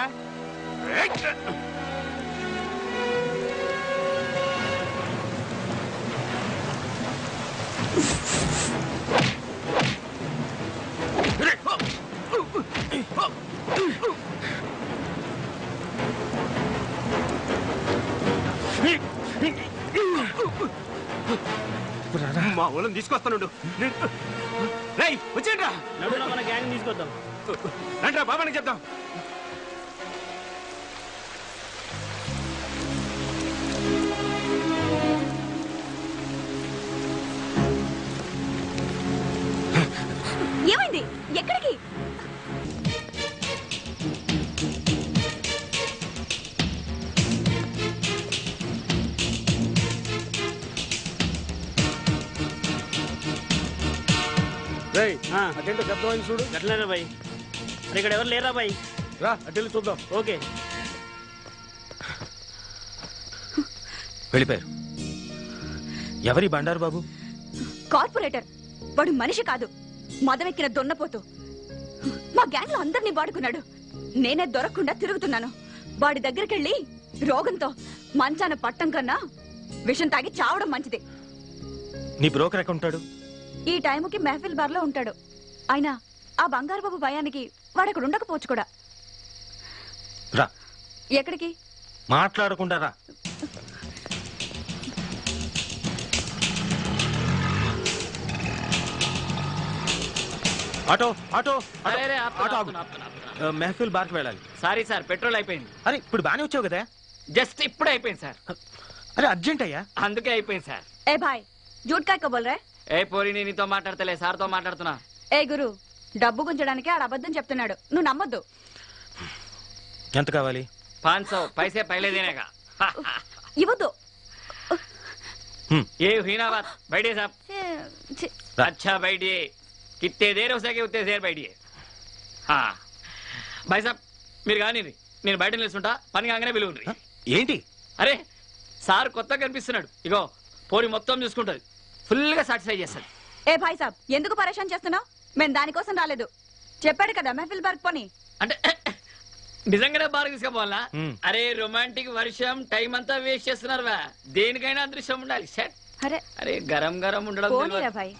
మా ఊళ్ళని తీసుకొస్తాను. వచ్చేయండి రా, మన గ్యాంగ్ తీసుకొద్దాం. రండి బాబానికి చెప్తాం. ఏమైంది? ఎక్కడికి? అటెంటో శబ్దం చూడు. గట్లనేరా బాయ్. మరి ఇక్కడ ఎవరు లేరా బాయ్? రా అటెండి చూద్దాం. ఓకే, వెళ్ళిపోయారు. ఎవరి బండారు బాబు? కార్పొరేటర్. వాడు మనిషి కాదు, మదవెక్కిన దొన్నపోతూ. మా గ్యాంగ్ లో అందరినీ వాడుకున్నాడు. నేనే దొరకకుండా తిరుగుతున్నాను. వాడి దగ్గరికెళ్ళి రోగంతో మంచాన పట్టం కన్నా విషం తాగి చావడం మంచిది. నీ బ్రోకర్ ఎక్కడ ఉంటాడు? ఈ టైముకి మెహఫిల్ బార్ లో ఉంటాడు. అయినా ఆ బంగారు బాబు భయానికి వాడక్కడ ఉండకపోవచ్చు కూడా. రా. ఎక్కడికి? మాట్లాడకుండా రా. ఆటో ఆటో ఆటో ఆగు. మెహఫిల్ బార్కి వెళ్ళాలి. సారీ సార్, పెట్రోల్ అయిపోయింది. అరే ఇప్పుడు బానే వచ్చావు కదా. జస్ట్ ఇప్పుడే అయిపోయింది సార్. అరే అర్జెంట్ అయ్యా. అందుకే అయిపోయింది సార్. ఏ భాయ్, జూట్ కాయ కబోల్ రే. ఏ పోరి, నేను నీతో మాట్లాడతలే, సార్తో మాట్లాడుతున్నా. ఏ గురు, డబ్బు గుంచడానికి ఆడ అబద్ధం చెప్తున్నాడు, నువ్వు నమ్మొద్దు. ఎంత కావాలి? 500 पैसे पहले देने का. ఇవ్వద్దు. ये हुई ना बात. बैठिए साहब. अच्छा बैठिए. कितने देर हो सके उतने देर बैठिए. हाँ भाई साहब, మీరు కానీ నేను బయట నిలుచుంటా, పని కాగానే పిలువుండ్రి. ఏంటి? అరే సార్ కొత్తగా కనిపిస్తున్నాడు. ఇగో పోరి మొత్తం చూసుకుంటది, ఫుల్ గా సాటిస్ఫై చేస్తుంది. ఏ భాయ్ సాబ్, ఎందుకు పరేషాన్ చేస్తున్నావు? మేము దానికోసం రాలేదు. చెప్పాడు కదా మెహఫిల్ బార్క్ పోని. అంటే నిజంగానే బాగా తీసుకుపోవాలా? అరే రొమాంటిక్ వర్షం టైం అంతా వేస్ట్ చేస్తున్నారు. దేనికైనా అదృశ్యం ఉండాలి. సెట్. అరే అరే గరం గరం ఉండడం. పోనీరా భాయ్.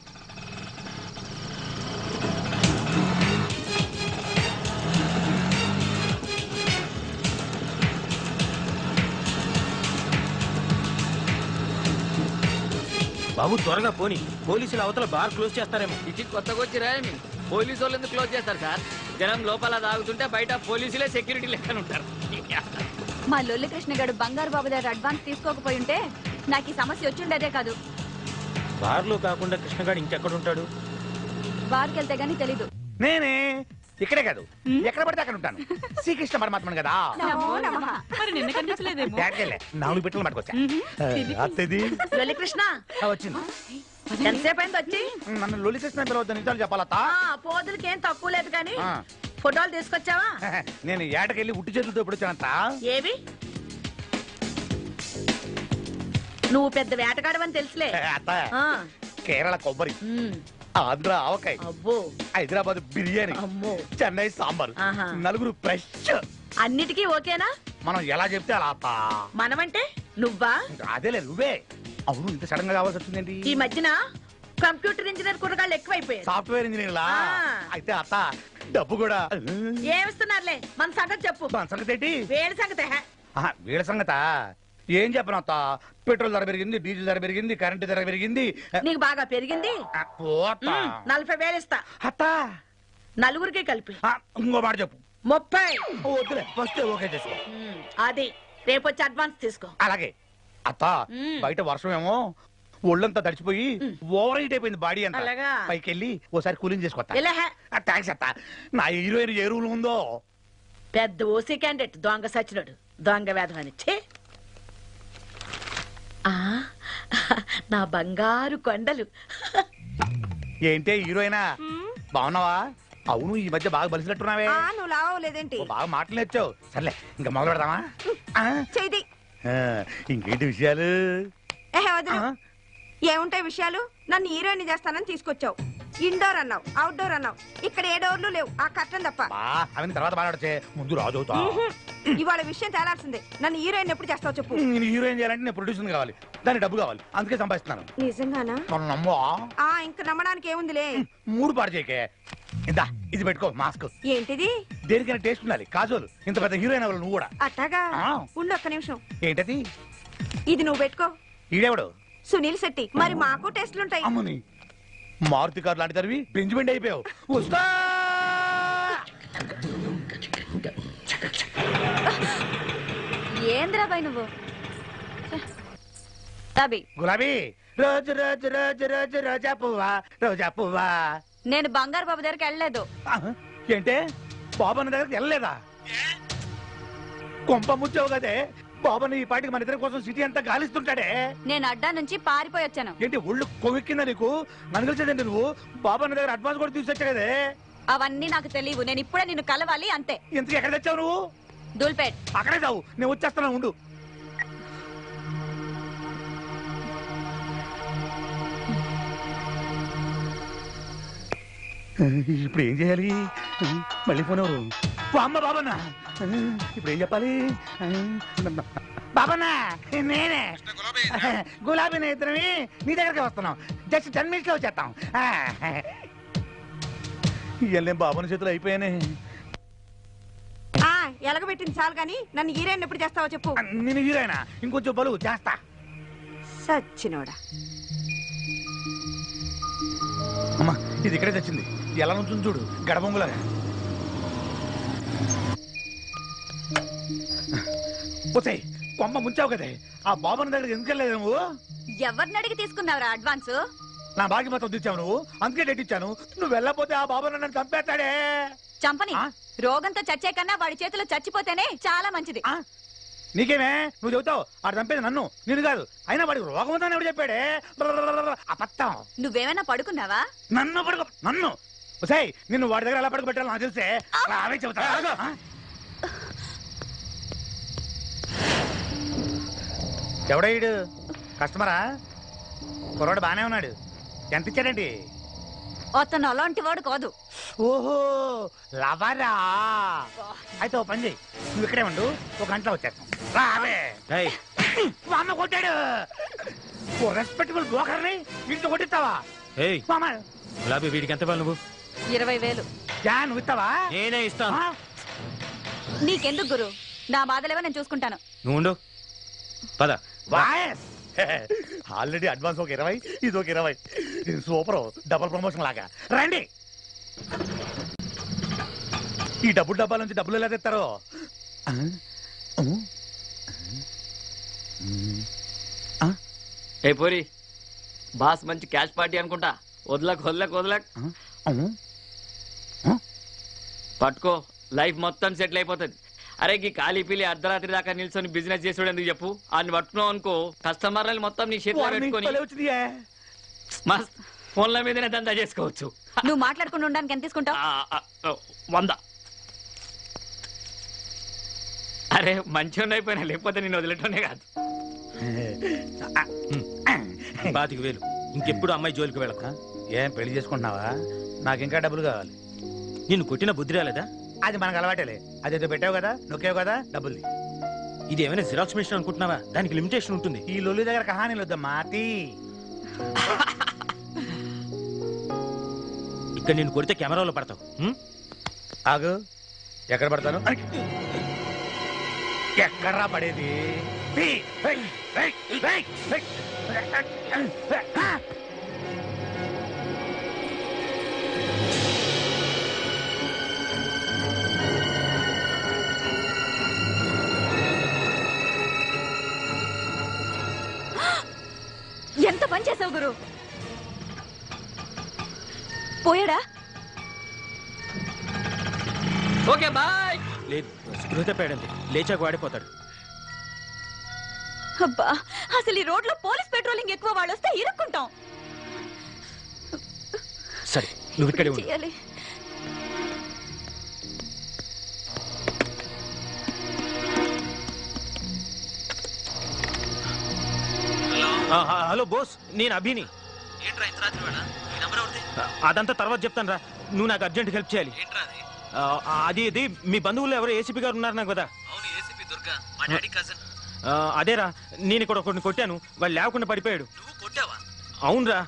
బాబు త్వరగా పోని, పోలీసులు అవతల బార్ క్లోజ్ చేస్తారేమో. ఇది కొత్తగా వచ్చి రాయమి పోలీసు వాళ్ళు ఎందుకు క్లోజ్ చేస్తారు సార్? జనం లోపల తాగుతుంటే బయట పోలీసులే సెక్యూరిటీ లెక్కన ఉంటారు. మా లొల్లి కృష్ణ గారు బంగారు బాబు దగ్గర అడ్వాన్స్ తీసుకోకపోయి ఉంటే నాకు ఈ సమస్య వచ్చిండేదే కాదు. బార్లో కాకుండా కృష్ణగాడు ఇంకెక్కడ ఉంటాడు? బార్కి వెళ్తే గానీ తెలీదు. నేనే ఇక్కడే కాదు ఎక్కడ పడితే అక్కడ ఉంటాను. శ్రీకృష్ణ పరమాత్మను కదా. మరి నిన్న కనిపించలేదేమో. డాడీలే 4 పెట్టలు పట్టుకొచ్చా. అత్తది లొల్లి కృష్ణ వచ్చింది. ఎంతసేపు అయింది వచ్చి? నన్ను లొల్లి కృష్ణ పిలవద్దు, నిజాలు చెప్పాలత్తా. పోదులకి ఏం తక్కువ లేదు కానీ ఫోటోలు తీసుకొచ్చావా? నేను ఏటకెళ్ళి ఉట్టి చేతులతో ఎప్పుడు వచ్చానంత. ఏవి? నువ్వు పెద్ద వేటగాడవని తెలుసులే. అత్త కేరళ కొబ్బరి, ఆంధ్ర ఆవకాయ, అబ్బో హైదరాబాద్ బిర్యానీ, అమ్మో చెన్నై సాంబార్, ఆహా. 4 ఫ్రెష్. అన్నిటికీ ఓకేనా? మనం ఎలా చెప్తే అలా అత్త. మనమంటే నువ్వా? అదేలే నువ్వే. అవును ఇంత సడన్ గా కావాల్సి వచ్చిందేంటి? ఈ మధ్యన కంప్యూటర్ ఇంజనీర్ కుర్రగాళ్ళు ఎక్కువైపోయారు. సాఫ్ట్వేర్ ఇంజనీర్ లా. అయితే అత్త డబ్బు కూడా ఏమిస్తున్నారులే, మన సంగతి చెప్పు. మన సంగతి ఏంటి? వేడి సంగతి వీళ్ళ సంగత ఏం చెప్పను అత్త. పెట్రోల్ ధర పెరిగింది, డీజిల్ ధర పెరిగింది, కరెంటు ధర పెరిగింది. నీకు బాగా పెరిగింది. 40,000 ఇస్తా అత్త. నలుగురికి కలిపి. ఇంకో మాట చెప్పు. 30. వద్దులే ఫస్ట్ ఓకే చేసుకో. అది రేపొచ్చి అడ్వాన్స్ తీసుకో. అలాగే అత్త. బయట వర్షం ఏమో ఒళ్ళంతా తడిచిపోయి ఓవర్ హీట్ అయిపోయింది బాడీ అంతా. అలాగా? పైకి వెళ్ళి ఓసారి కూలింగ్ చేసుకోవచ్చా? ఇలా థ్యాంక్స్ అత్త. నా హీరోయిన్ ఏ రూల్ ఉందో. పెద్ద ఓసీ క్యాండిడేట్ దొంగ సచ్చినోడు, దొంగ వేధమనిచ్చే. నా బంగారు కొండలు. ఏంటే హీరోయినా బాగున్నావా? అవును ఈ మధ్య బాగా బలిసినట్టున్నావే. నువ్వు లావలేదేంటి? బాగా మాటలు నేర్చావు. సర్లే ఇంకా మొదలు పెడదామా? చేయి. ఇంకేంటి విషయాలు? ఏముంటాయి విషయాలు? నన్ను హీరోయిన్ చేస్తానని తీసుకొచ్చావు. ఇండోర్ అన్నావు, అవుట్డోర్ అన్నావు. ఇక్కడ ఏ డోర్లు లేవు, ఆ కట్టం తప్ప. అవన్నీ తర్వాత మాట్లాడితే ముందు రాజు అవుతా. ఇవాళ విషయం తేలాల్సిందే. నన్ను హీరోయిన్ ఎప్పుడు చేస్తావు చెప్పు. నేను హీరోయిన్ చేయాలంటే నేను ప్రొడ్యూసర్ కావాలి, దానికి డబ్బు కావాలి, అందుకే సంపాదిస్తున్నాను. నిజంగానా? మనం నమ్మో. ఇంక నమ్మడానికి ఏముందిలే. 3 పాడు చేయకే. ఇందా ఇది పెట్టుకో మాస్క్. ఏంటిది? దేనికైనా టేస్ట్ ఉండాలి. కాజోలు ఇంత పెద్ద హీరోయిన్ అవ్వాలి నువ్వు కూడా. అట్టాగా ఉండు ఒక్క నిమిషం. ఏంటది? ఇది నువ్వు పెట్టుకో. ఈడెవడు? సునీల్ శెట్టి. మరి మాకు టెస్ట్లుంటాయి. అమ్మని మారుతి కారు లాంటి తరివి బెంజ్మెంట్ అయిపోయావు. వస్తా. ఏంద్రాబాయ్ నువ్వు? తబి గులాబీ రోజు రోజు రోజు రోజు రోజా పువ్వా, రోజా పువ్వా. నేను బంగారు బాబు దగ్గరికి వెళ్ళలేదు. ఏంటే బాబన్న దగ్గరికి వెళ్ళలేదా? కొంప ముచ్చావు కదే. బాబన్న ఈ పాటికి మన ఇద్దరి కోసం సిటీ అంతా గాలిస్తుంటాడే. నేను అడ్డా నుంచి పారిపోయి వచ్చాను. ఏంటి ఒళ్ళు కొవ్వెక్కిందా నీకు? నన్ను కలిసేదండి నువ్వు. బాబన్న దగ్గర అడ్వాన్స్ కూడా తీసుకొచ్చా కదే. అవన్నీ నాకు తెలియవు. నేను ఇప్పుడే నిన్ను కలవాలి అంతే. ఇంతకు ఎక్కడ తెచ్చావు నువ్వు? దూల్పేట్. అక్కడే చావు, నేను వచ్చేస్తాను ఉండు. ఇప్పుడు ఏం చేయాలి? మళ్ళీ ఫోన్ ఎవరు? అమ్మ బాబన్న. ఇప్పుడు ఏం చెప్పాలి? బాబన్న నేనే గులాబీ నేత్రమి నీ దగ్గరకే వస్తున్నాం. జస్ట్ 10 minutes లో వచ్చేస్తాం. ఇవన్నీ బాబన్న చేతులు అయిపోయానే. ఎలగబెట్టింది చాలు గాని నన్ను హీరోయిన్ ఎప్పుడు చేస్తావో చెప్పు. నేను హీరోయినా? ఇంకొంచెం బలువు చేస్తా. సచ్చినోడా. అమ్మా ఇది ఇక్కడే తెచ్చింది. ఎలా నుంచి చూడు గడబొంగులాగా. పోతాయి కొమ్మ ముంచావు కదే. ఆ బాబన్న దగ్గర ఎందుకు వెళ్ళలేదు నువ్వు? ఎవరిని అడిగి తీసుకున్నావురా అడ్వాన్స్? నా బాకి మొత్తం తెచ్చావు నువ్వు, అందుకే డేట్ ఇచ్చాను. నువ్వు వెళ్ళకపోతే ఆ బాబన్న నన్ను చంపేస్తాడే. చంపని. రోగంతో చచ్చే కన్నా వాడి చేతిలో చచ్చిపోతేనే చాలా మంచిది. నీకేమే నువ్వు చెబుతావు? ఆడు చంపేది నన్ను, నేను కాదు. అయినా వాడికి రోగం ఉందని ఎవడు చెప్పాడే? అబద్ధం. నువ్వేమైనా పడుకున్నావా? నన్ను పడుకో. నన్ను సై నిన్ను వాడి దగ్గర ఎలా పడుకోబెట్టాలో నాకు తెలిసే. అవే చెబుతా. ఎవడయ్యాడు? కస్టమరా? కుర్రాడు బానే ఉన్నాడు. ఎంత ఇచ్చాడండి? అతను అలాంటి వాడు కాదు. ఓహో లవరా. అయితే ఓ పని చేయి, నువ్వు ఇక్కడే ఉండు, 1 గంటలో వచ్చేస్తాం. రావే. అమ్మ కొట్టాడు. ఓ రెస్పెక్టబుల్ బ్రోకర్ని ఇంట్లో కొట్టిస్తావా? గులాబీ వీడికి ఎంత నువ్వు? 20,000. నువ్వు ఇస్తావా? నేనే ఇస్తాను. నీకెందుకు గురు? నా బాధలేవో నేను చూసుకుంటాను. నువ్వు ఉండు. పద. ఆల్రెడీ అడ్వాన్స్ ఒక 20, ఇది ఒక 20. సూపర్, డబుల్ ప్రమోషన్ లాగా. రండి. ఈ డబ్బుల డబ్బాల నుంచి డబ్బులు ఎలా తెస్తారో. ఏ పోరి బాస్ మంచి క్యాష్ పార్టీ అనుకుంటా. వదలక్ పట్టుకో, లైఫ్ మొత్తం సెటిల్ అయిపోతుంది. అరే ఈ ఖాళీ పిల్లి అర్ధరాత్రి దాకా నిల్చొని బిజినెస్ చేసాడు ఎందుకు చెప్పు. ఆయన పట్టుకున్నావు అనుకో కస్టమర్లని మొత్తం నీ చేతిలో పెట్టుకొని మస్త్ ఫోన్ల మీదనే దందా చేసుకోవచ్చు. నువ్వు మాట్లాడుకుంటూ ఉండడానికి ఎంత తీసుకుంటావు? 100. అరే మంచిగా అయిపోయినా, లేకపోతే నేను వదిలేటోనే కాదు. 25,000. ఇంకెప్పుడు అమ్మాయి జోలికి వెళ్ళక. ఏం పెళ్లి చేసుకుంటున్నావా? నాకు ఇంకా డబ్బులు కావాలి. నిన్ను కొట్టిన బుద్ధి రాలేదా? అది మనకు అలవాటేలే. అదేదో పెట్టావు కదా, నొక్కావు కదా, డబ్బులు. ఇది ఏమైనా జిరాక్స్ మిషన్ అనుకుంటున్నావా? దానికి లిమిటేషన్ ఉంటుంది. ఈ లొల్లి దగ్గర కహానీలు వద్దమ్మా. ఇక్కడ నేను కొడితే కెమెరాలో పడతావు. ఆగు, ఎక్కడ పడతాను? ఎక్కడ్రా పడేది? ఎంత పని చేసావు గురు. పోయాడా? Okay bye. లేదు, స్పృహ తప్పాడంతే. లేచాక వాడిపోతాడు. అబ్బా, అసలు ఈ రోడ్లో పోలీస్ పెట్రోలింగ్ ఎక్కువ, వాళ్ళు వస్తే ఇరుక్కుంటాం. సరే నువ్వు ఇక్కడే ఉండు. చేయాలి. హలో బోస్, నేను అభిని. అదంతా తర్వాత చెప్తాను రా. నువ్వు నాకు అర్జెంట్ హెల్ప్ చేయాలి. అది మీ బంధువులు ఎవరో ఏసీపీ గారు ఉన్నారు నాకు కదా. అదేరా, నేను ఇక్కడ కొన్ని కొట్టాను, వాళ్ళు లేకుండా పడిపోయాడు. అవునరా.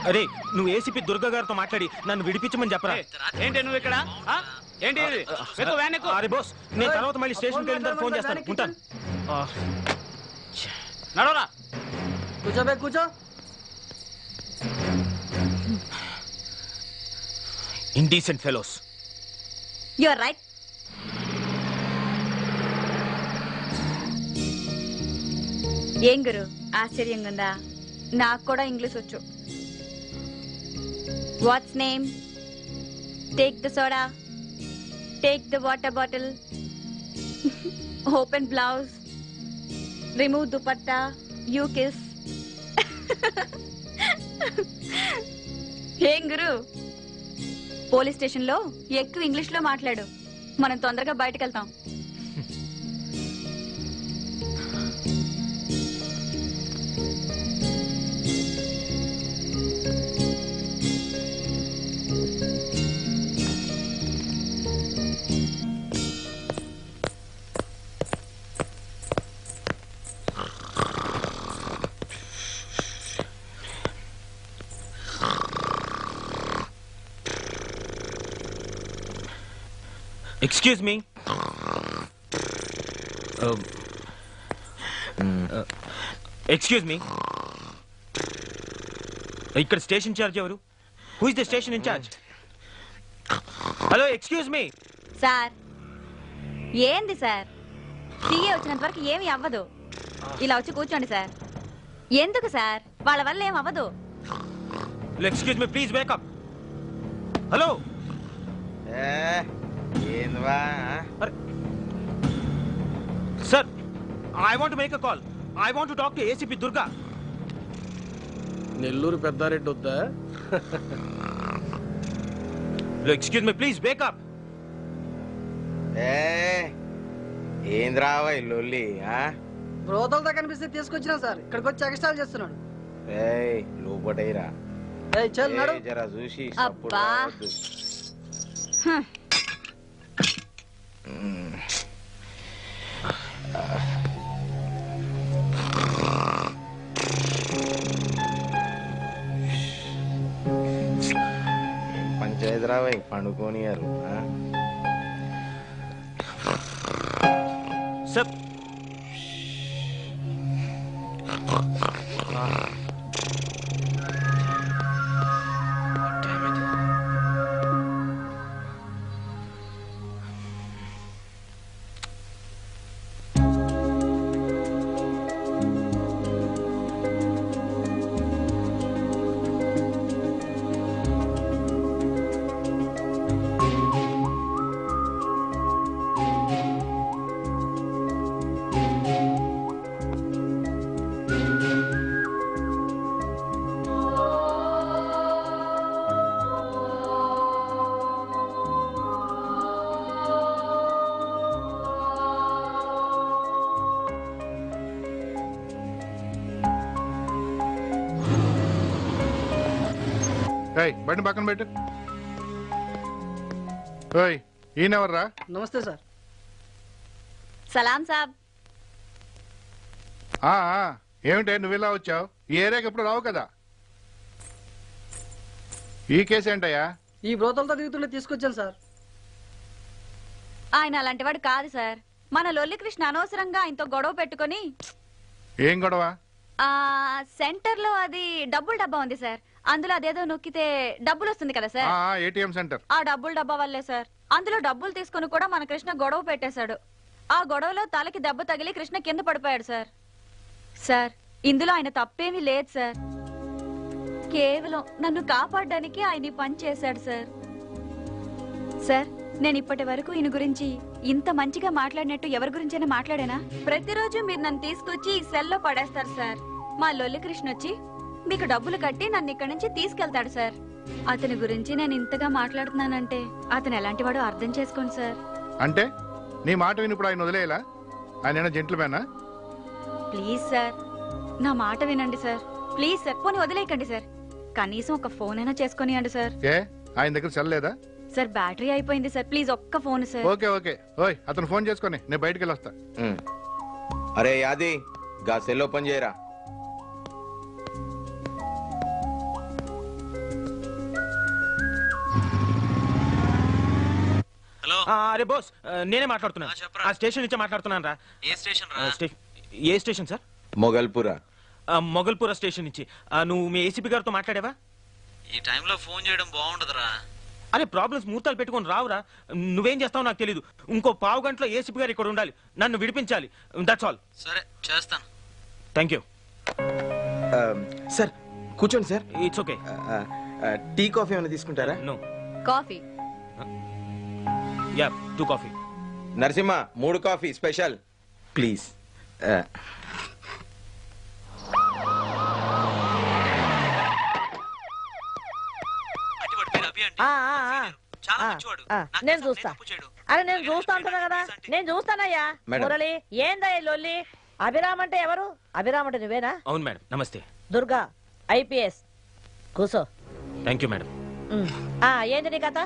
అరే నువ్వు ఏసీపీ దుర్గా గారితో మాట్లాడి నన్ను విడిపించమని చెప్పరా. ఏంటి నువ్వు ఇక్కడ? ఏంటి? అరే బోస్, నేను తర్వాత మళ్ళీ స్టేషన్కి వెళ్ళిన తర్వాత ఫోన్ చేస్తాను. ఉంటాను. నడవరా. కూర్చో. Indecent fellows. You are right. ఏం గురు ఆశ్చర్యంగా ఉందా? నాకు కూడా ఇంగ్లీష్ వచ్చు. What's name? Take the soda, take the water bottle, open blouse, remove dupatta, you kiss. ఏం గురు, పోలీస్ స్టేషన్ లో ఎక్కువ ఇంగ్లీష్ లో మాట్లాడు, మనం తొందరగా బయటకు వెళ్తాం. Excuse me. ఎక్స్క్యూజ్ మీ, ఇక్కడ స్టేషన్ ఇన్ఛార్జ్ ఎవరు? Who is the station in charge? Hello, excuse me. Sir ఏంది సార్? సీఏ వచ్చినంత వరకు ఏమీ అవ్వదు. ఇలా వచ్చి కూర్చోండి సార్. ఎందుకు సార్? వాళ్ళ వల్ల ఏం అవ్వదు. Excuse me please, wake up. Hello. Sir, I want make a call. I want to talk to ACP Durga. Nellore Peddareddy వద్దా? Excuse me please, wake up. ఏంద్రావా లొల్లి? బ్రోతలతో కనిపిస్తే తీసుకొచ్చినా సార్, ఇక్కడికి వచ్చి ఎక్స్ట్రా చేస్తున్నాడు. లోపటైరా జరా చూసి. అబ్బా, పంచాయతీ రావా పండుకోనియారు. సార్, ఏయ్ బండి పక్కన పెట్టు. ఓయ్ ఈయనెవర్రా? నమస్తే సార్. సలాం సాబ్. ఏమిటే నువ్వు ఇలా వచ్చావు? ఈ ఏరియాకి ఎప్పుడు రావు కదా. ఈ కేసు ఏంటయ్యా? ఈ బ్రోతలతో తిరుగుతుండే తీసుకొచ్చాను సార్. ఆయన అలాంటి వాడు కాదు సార్. మన లొల్లి కృష్ణ అనవసరంగా ఆయనతో గొడవ పెట్టుకొని. ఏం గొడవ? సెంటర్ లో అది డబ్బుల డబ్బా ఉంది సార్. అందులో అదేదో నొక్కితే డబ్బులు వస్తుంది కదా సార్. ATM centre. ఆ డబ్బుల డబ్బా వల్లే సార్. అందులో డబ్బులు తీసుకుని కూడా మన కృష్ణ గొడవ పెట్టేశాడు. ఆ గొడవలో తలకి దెబ్బ తగిలి కృష్ణ కింద పడిపోయాడు సార్. సార్ ఇందులో ఆయన తప్పేమీ లేదు సార్. కేవలం నన్ను కాపాడడానికి ఆయన ఈ పని చేశాడు సార్. సార్ నేను ఇప్పటి వరకు ఈయన గురించి ఇంత మంచిగా మాట్లాడినట్టు ఎవరి గురించైనా మాట్లాడానా? ప్రతిరోజు మీరు నన్ను తీసుకొచ్చి ఈ సెల్లో పడేస్తారు సార్. మా లొల్లి కృష్ణ వచ్చి మీకు డబ్బులు కట్టి నన్ను ఇక్కడి నుంచి తీసుకెళ్తాడు సార్. అతని గురించి నేను ఇంతగా మాట్లాడుతున్నానంటే అతను ఎలాంటి వాడో అర్థం చేసుకోండి సార్. అంటే నీ మాట వినిప్పుడు ఆయన వదిలేలా? ఆయన జెంట్లమేనా? ప్లీజ్ సార్ నా మాట వినండి సార్. ప్లీజ్ సార్ పోనీ వదిలేయకండి సార్. కనీసం ఒక ఫోన్ అయినా చేసుకొనియండి సార్. ఏ ఆయన దగ్గర సెల్ లేదా? సార్ బ్యాటరీ అయిపోయింది సార్. ప్లీజ్ ఒక్క ఫోన్ సార్. Okay okay. ఓయ్ అతను ఫోన్ చేసుకొని నేను బయటికి వెళ్ళొస్తా. అరే యాది గా సెల్ ఓపెన్ చేయరా. హలో. అరే బాస్ నేనే మాట్లాడుతున్నాను. ఆ స్టేషన్ నుంచే మాట్లాడుతున్నాను రా. ఏ స్టేషన్ రా? ఏ స్టేషన్ సార్? మొగల్పురా. మొగల్పురా స్టేషన్ నుంచి. నువ్వు మీ ఏసీపీ గారితో మాట్లాడావా? ఈ టైంలో ఫోన్ చేయడం బాగుండదురా. అరే ప్రాబ్లమ్స్ మూతాలు పెట్టుకొని రావురా. నువ్వేం చేస్తావు నాకు తెలీదు. ఇంకో పావు గంటలో ఏసీపీ గారు ఇక్కడ ఉండాలి. నన్ను విడిపించాలి. That's all. సరే చేస్తాను. Thank you sir. కూర్చోండి sir. It's okay. Tea coffee ఏమైనా తీసుకుంటారా? No. Coffee. Yeah 2 coffee. Narasimha 3 coffee special please. నేను చూస్తా. అరే నేను చూస్తా అంటున్నా కదా. నేను చూస్తానయ్యా. మురళి ఏందయ్యా లొల్లి? అభిరామ్ అంటే ఎవరు? అభిరామ్ అంటే నువ్వేనా? అవును మేడం. నమస్తే. దుర్గా IPS. కూసో. Thank you madam. ఏంది నీ కథ?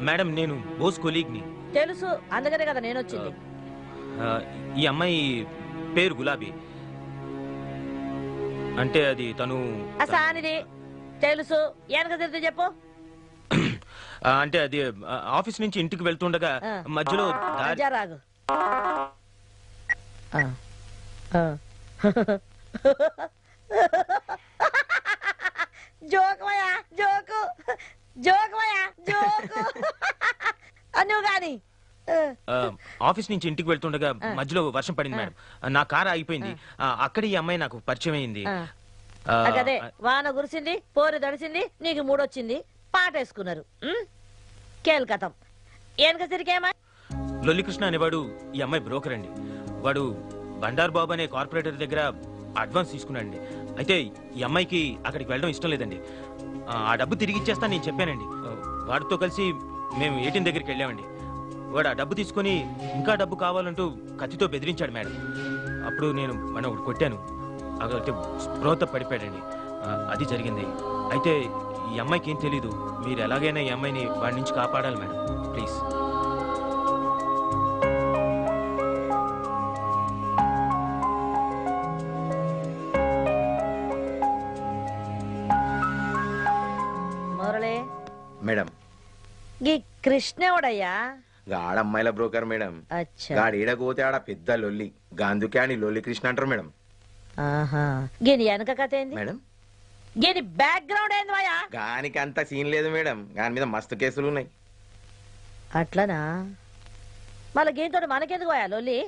మేడం నేను బోస్ కొలీగ్ని. తెలుసు, అందుకనే కదా నేను వచ్చింది. ఈ అమ్మాయి పేరు గులాబీ. అంటే అది తను సానిది తెలుసు. వెనక తిరిగి చెప్పు. అంటే అది ఆఫీస్ నుంచి ఇంటికి వెళ్తుండగా మధ్యలో రాగు. జోకుమయ్యా జోకు. జోకుమయ్యా జోకు. నువ్వు కాని ఆఫీస్ నుంచి ఇంటికి వెళ్తుండగా మధ్యలో వర్షం పడింది మేడం. నా కారు ఆగిపోయింది. అక్కడ ఈ అమ్మాయి నాకు పరిచయం అయింది. అదే వాన కురిసింది, పోరు దడిసింది, నీకు మూడొచ్చింది, పాట వేసుకున్నారు. కేల్కతం. వెనక తిరిగేమా? లొల్లికృష్ణ అనేవాడు ఈ అమ్మాయి బ్రోకర్ అండి. వాడు బండారు బాబు అనే కార్పొరేటర్ దగ్గర అడ్వాన్స్ తీసుకున్నాడండి. అయితే ఈ అమ్మాయికి అక్కడికి వెళ్ళడం ఇష్టం లేదండి. ఆ డబ్బు తిరిగి ఇచ్చేస్తా నేను చెప్పానండి. వాడితో కలిసి మేము ఏటీఎం దగ్గరికి వెళ్ళామండి. వాడు ఆ డబ్బు తీసుకొని ఇంకా డబ్బు కావాలంటూ కత్తితో బెదిరించాడు మేడం. అప్పుడు నేను మనం ఒకటి కొట్టాను. అక్కడ స్పృహతో పడిపోయాడండి. అది జరిగింది. అయితే ఈ అమ్మాయికి ఏం తెలీదు. మీరు ఎలాగైనా ఈ అమ్మాయిని వాడి నుంచి కాపాడాలి మేడం ప్లీజ్. మురళి మేడం. ఈ కృష్ణవుడయ్యా? గాడమ్మాయిల బ్రోకర్ మేడం. గాడు ఈడకపోతే ఆడ పెద్ద లొల్లి. గాందుకే అని లొల్లి కృష్ణ అంటారు మేడం. గీని వెనక కథ ఏంది మేడం? గీని బ్యాక్గ్రౌండ్ ఏంది మాయా? గానికి అంత సీన్ లేదు మేడం. గాని మీద మస్తు కేసులు ఉన్నాయి. అట్లనా? మళ్ళీ గీనితోటి మనకెందుకు పోయా లొల్లి?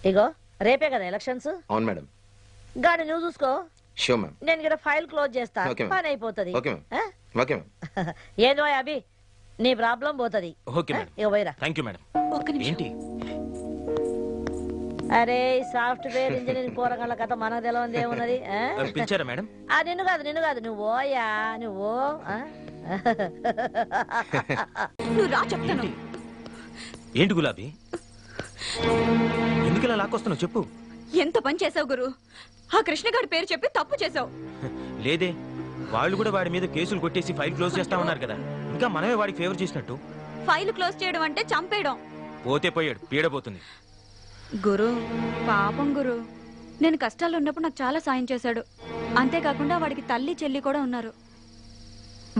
ఇగో రేపే కదా ఎలక్షన్స్. అవును మేడం. గాని నువ్వు చూసుకో. Show ma'am. నేను ఇక్కడ ఫైల్ క్లోజ్ చేస్తా. పని అయిపోతుంది. ఏంది అభి నీ ప్రాబ్లం పోతుంది. ఇక పోయిరా. Thank you madam. ఏంటి? అరే సాఫ్ట్వేర్ ఇంజనీరింగ్ పోరగాళ్ళ కథ మనకు తెలవంది ఏమున్నది? పిలిచారా మేడం? నిన్ను కాదు నువ్వు ఓయా నువ్వు. నువ్వు రా చెప్తాను. ఏంటి గులాబీ? ఎందుకు ఇలా లాక్కొస్తున్నావు చెప్పు. ఎంత పని చేసావు గురు. ఆ కృష్ణగాడి పేరు చెప్పి తప్పు చేసావు. లేదే వాళ్ళు కూడా వాడి మీద కేసులు కొట్టేసి ఫైల్ క్లోజ్ చేస్తా ఉన్నారు కదా, ఇంకా మనమే వాడికి ఫేవర్ చేసినట్టు. ఫైల్ క్లోజ్ చేయడం అంటే చంపేయడం. పోతే పోయాడు, పీడపోతుంది. గురు పాపం గురు, నేను కష్టాల్లో ఉన్నప్పుడు నాకు చాలా సాయం చేశాడు. అంతేకాకుండా వాడికి తల్లి చెల్లి కూడా ఉన్నారు.